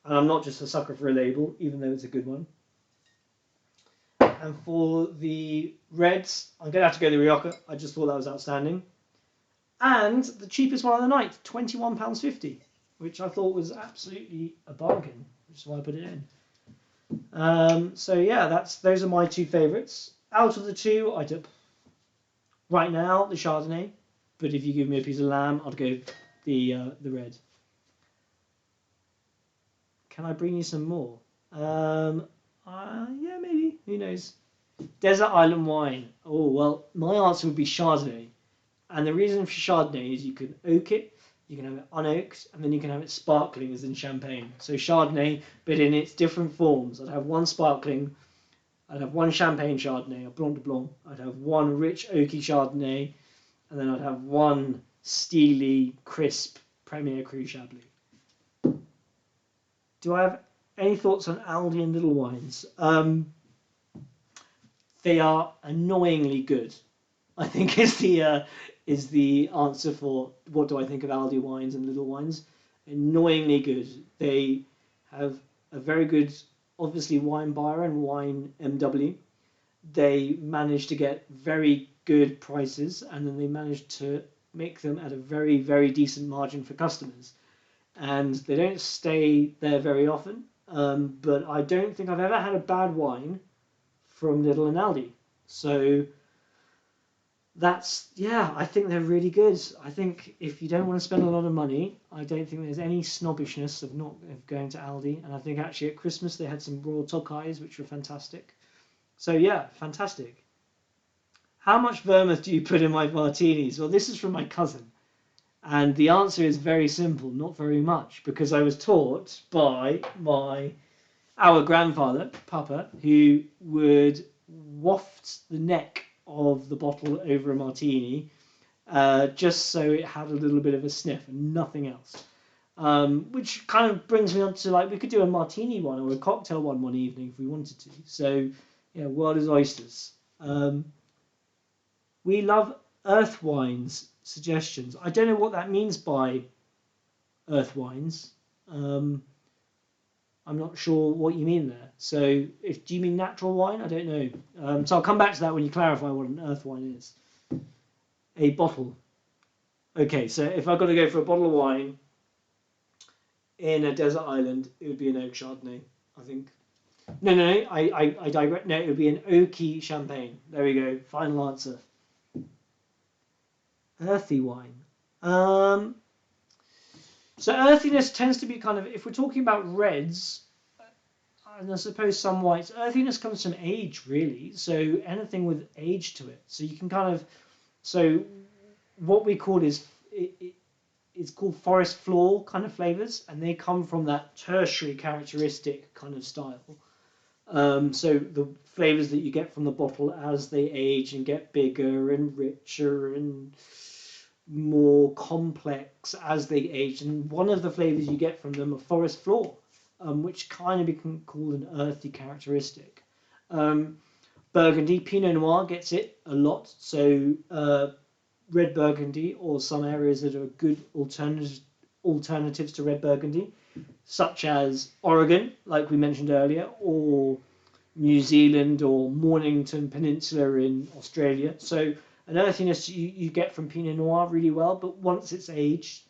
[SPEAKER 1] and I'm not just a sucker for a label, even though it's a good one. And for the reds, I'm going to have to go the Rioja. I just thought that was outstanding. And the cheapest one of the night, £21.50, which I thought was absolutely a bargain, which is why I put it in. So yeah, those are my 2 favourites. Out of the 2, I do right now the Chardonnay. But if you give me a piece of lamb, I'd go the red. Can I bring you some more? Yeah, maybe. Who knows? Desert Island wine. Oh, well, my answer would be Chardonnay. And the reason for Chardonnay is you can oak it, you can have it unoaked, and then you can have it sparkling as in champagne. So Chardonnay, but in its different forms. I'd have one sparkling, I'd have one champagne Chardonnay, a Blanc de Blanc. I'd have one rich oaky Chardonnay, and then I'd have one steely, crisp Premier Cru Chablis. Do I have any thoughts on Aldi and Little Wines? They are annoyingly good, I think is the answer for what do I think of Aldi wines and Little Wines. Annoyingly good. They have a very good, obviously, wine buyer and wine MW. They manage to get very good prices, and then they manage to make them at a very, very decent margin for customers. And they don't stay there very often, but I don't think I've ever had a bad wine from Lidl and Aldi. So I think they're really good. I think if you don't want to spend a lot of money, I don't think there's any snobbishness of going to Aldi. And I think actually at Christmas they had some Royal Tokais, which were fantastic. So yeah, fantastic. How much vermouth do you put in my martinis? Well, this is from my cousin. And the answer is very simple, not very much, because I was taught by our grandfather, Papa, who would waft the neck of the bottle over a martini just so it had a little bit of a sniff and nothing else. Which kind of brings me on to, like, we could do a martini one or a cocktail one evening if we wanted to. So, yeah, world is oysters. We love earth wines suggestions. I don't know what that means by earth wines. I'm not sure what you mean there. So, do you mean natural wine? I don't know. So I'll come back to that when you clarify what an earth wine is. A bottle. Okay, so if I've got to go for a bottle of wine in a desert island, it would be an oak Chardonnay, I think. No, I digress. No, it would be an oaky champagne. There we go. Final answer. Earthy wine. So earthiness tends to be kind of, if we're talking about reds, and I suppose some whites, earthiness comes from age, really. So anything with age to it. So you can kind of, so what we call is, it's called forest floor kind of flavors, and they come from that tertiary characteristic kind of style. So the flavors that you get from the bottle as they age and get bigger and richer and more complex as they age, and one of the flavors you get from them are forest floor, which kind of become called an earthy characteristic. Burgundy, Pinot Noir gets it a lot, so red Burgundy, or some areas that are good alternatives to red Burgundy, such as Oregon, like we mentioned earlier, or New Zealand, or Mornington Peninsula in Australia. So an earthiness you get from Pinot Noir really well, but once it's aged.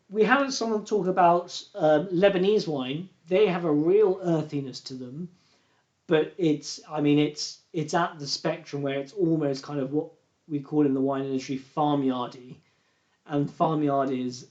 [SPEAKER 1] We had someone talk about Lebanese wine. They have a real earthiness to them, but it's at the spectrum where it's almost kind of what we call in the wine industry farmyardy, and farmyard is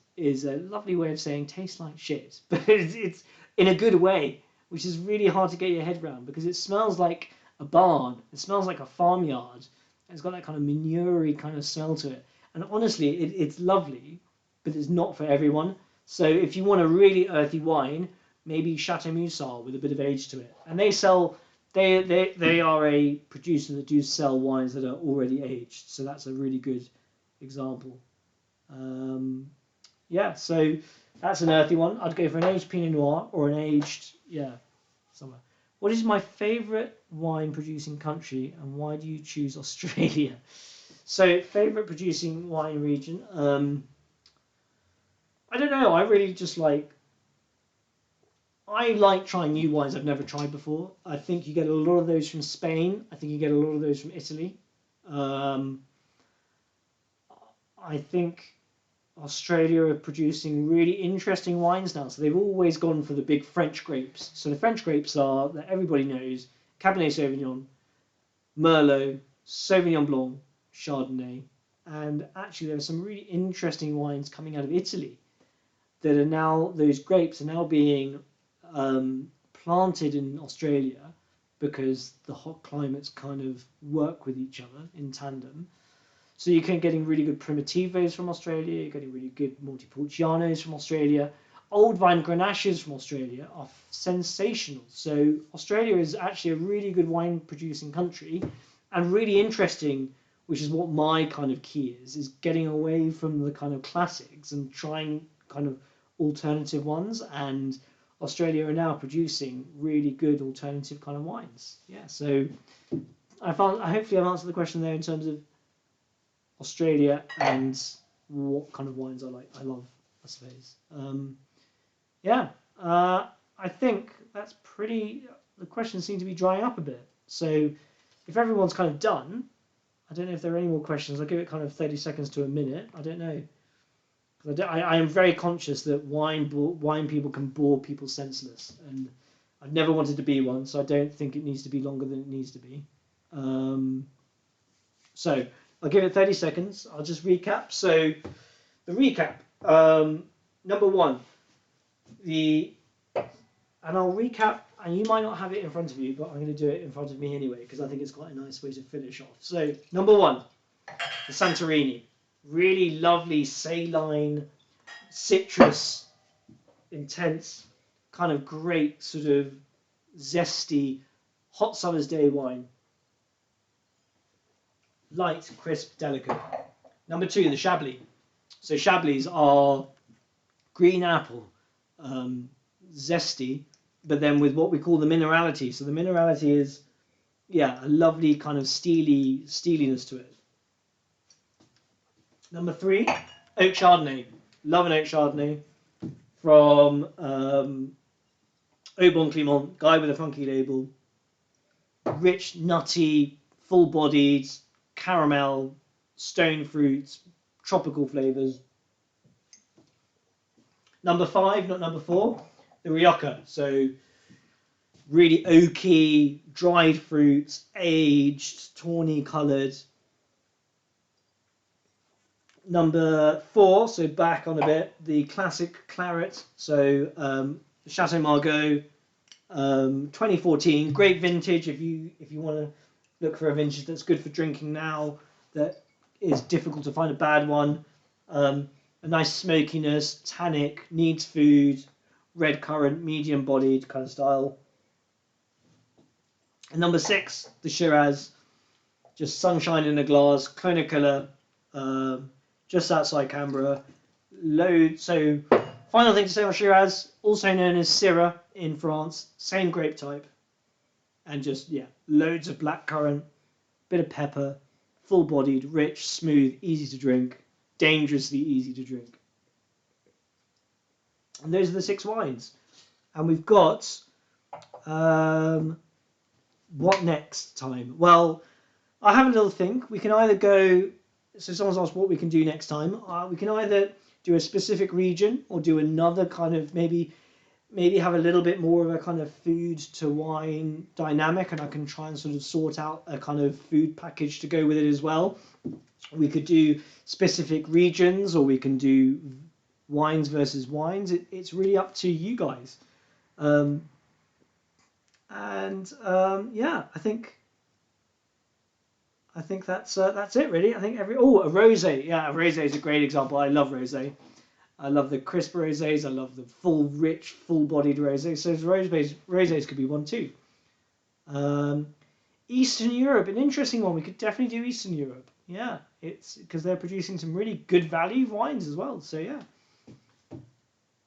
[SPEAKER 1] a lovely way of saying tastes like shit, but it's in a good way, which is really hard to get your head around because it smells like a barn, it smells like a farmyard, it's got that kind of manure-y kind of smell to it, and honestly it's lovely, but it's not for everyone. So if you want a really earthy wine, maybe Chateau Moussard with a bit of age to it, and they are a producer that do sell wines that are already aged, so that's a really good example. Yeah, so that's an earthy one. I'd go for an aged Pinot Noir or an aged, somewhere. What is my favourite wine producing country and why do you choose Australia? So, favourite producing wine region? I don't know. I really just I like trying new wines I've never tried before. I think you get a lot of those from Spain. I think you get a lot of those from Italy. I think Australia are producing really interesting wines now. So they've always gone for the big French grapes. So the French grapes are, that everybody knows, Cabernet Sauvignon, Merlot, Sauvignon Blanc, Chardonnay. And actually there are some really interesting wines coming out of Italy that are now, those grapes are now being planted in Australia because the hot climates kind of work with each other in tandem. So you're getting really good Primitivos from Australia, you're getting really good Montepulcianos from Australia. Old vine Grenaches from Australia are sensational. So Australia is actually a really good wine producing country and really interesting, which is what my kind of key is getting away from the kind of classics and trying kind of alternative ones, and Australia are now producing really good alternative kind of wines. Yeah, so hopefully I've answered the question there in terms of Australia and what kind of wines I love, I suppose. I think that's the questions seem to be drying up a bit. So if everyone's kind of done, I don't know if there are any more questions. I'll give it kind of 30 seconds to a minute. I don't know. I am very conscious that wine people can bore people senseless, and I've never wanted to be one, so I don't think it needs to be longer than it needs to be. So I'll give it 30 seconds. I'll just recap. So the recap, number one, and I'll recap, and you might not have it in front of you, but I'm going to do it in front of me anyway, because I think it's quite a nice way to finish off. So number one, the Santorini. Really lovely saline, citrus, intense, kind of great sort of zesty, hot summer's day wine. light, crisp, delicate. Number 2, the Chablis. So Chablis are green apple, zesty, but then with what we call the minerality. So the minerality is, yeah, a lovely kind of steeliness to it. Number 3, oak Chardonnay. Love an oak Chardonnay from Au Bon Clément, guy with a funky label. Rich, nutty, full-bodied, caramel, stone fruits, tropical flavours. Number 5, not number 4, the Rioja. So really oaky, dried fruits, aged, tawny coloured. Number 4, so back on a bit, the classic claret. So Chateau Margaux, 2014, great vintage if you want to look for a vintage that's good for drinking now, that is difficult to find a bad one. A nice smokiness, tannic, needs food, red currant, medium bodied kind of style. And number 6, the Shiraz, just sunshine in a glass, Clonakilla, just outside Canberra. So final thing to say on Shiraz, also known as Syrah in France, same grape type, and just, yeah, loads of blackcurrant, bit of pepper, full-bodied, rich, smooth, easy to drink, dangerously easy to drink. And those are the 6 wines. And we've got, what next time? Well, I have a little think. We can either go, so someone's asked what we can do next time. We can either do a specific region or do another kind of, maybe have a little bit more of a kind of food to wine dynamic, and I can try and sort of sort out a kind of food package to go with it as well. We could do specific regions, or we can do wines versus wines. It's really up to you guys. Yeah, I think that's it really. I think a rosé. Yeah, a rosé is a great example. I love rosé. I love the crisp rosés. I love the full, rich, full-bodied rosés. So rosés could be one too. Eastern Europe, an interesting one. We could definitely do Eastern Europe. Yeah, it's because they're producing some really good value wines as well. So yeah,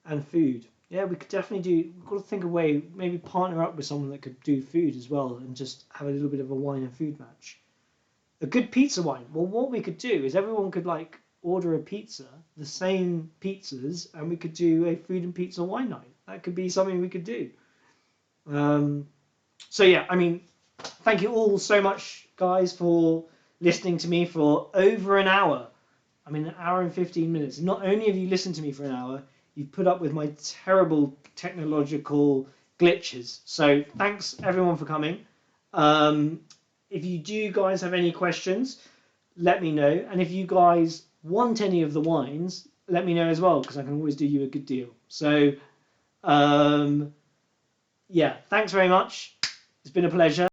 [SPEAKER 1] and food. Yeah, we could definitely do. We've got to think of a way. Maybe partner up with someone that could do food as well, and just have a little bit of a wine and food match. A good pizza wine. Well, what we could do is everyone could order a pizza, the same pizzas, and we could do a food and pizza wine night. That could be something we could do. So yeah, I mean, thank you all so much, guys, for listening to me for over an hour. I mean, an hour and 15 minutes. Not only have you listened to me for an hour, you've put up with my terrible technological glitches. So thanks everyone for coming. If you do guys have any questions, let me know. And if you guys want any of the wines, let me know as well, because I can always do you a good deal. So, yeah, thanks very much. It's been a pleasure.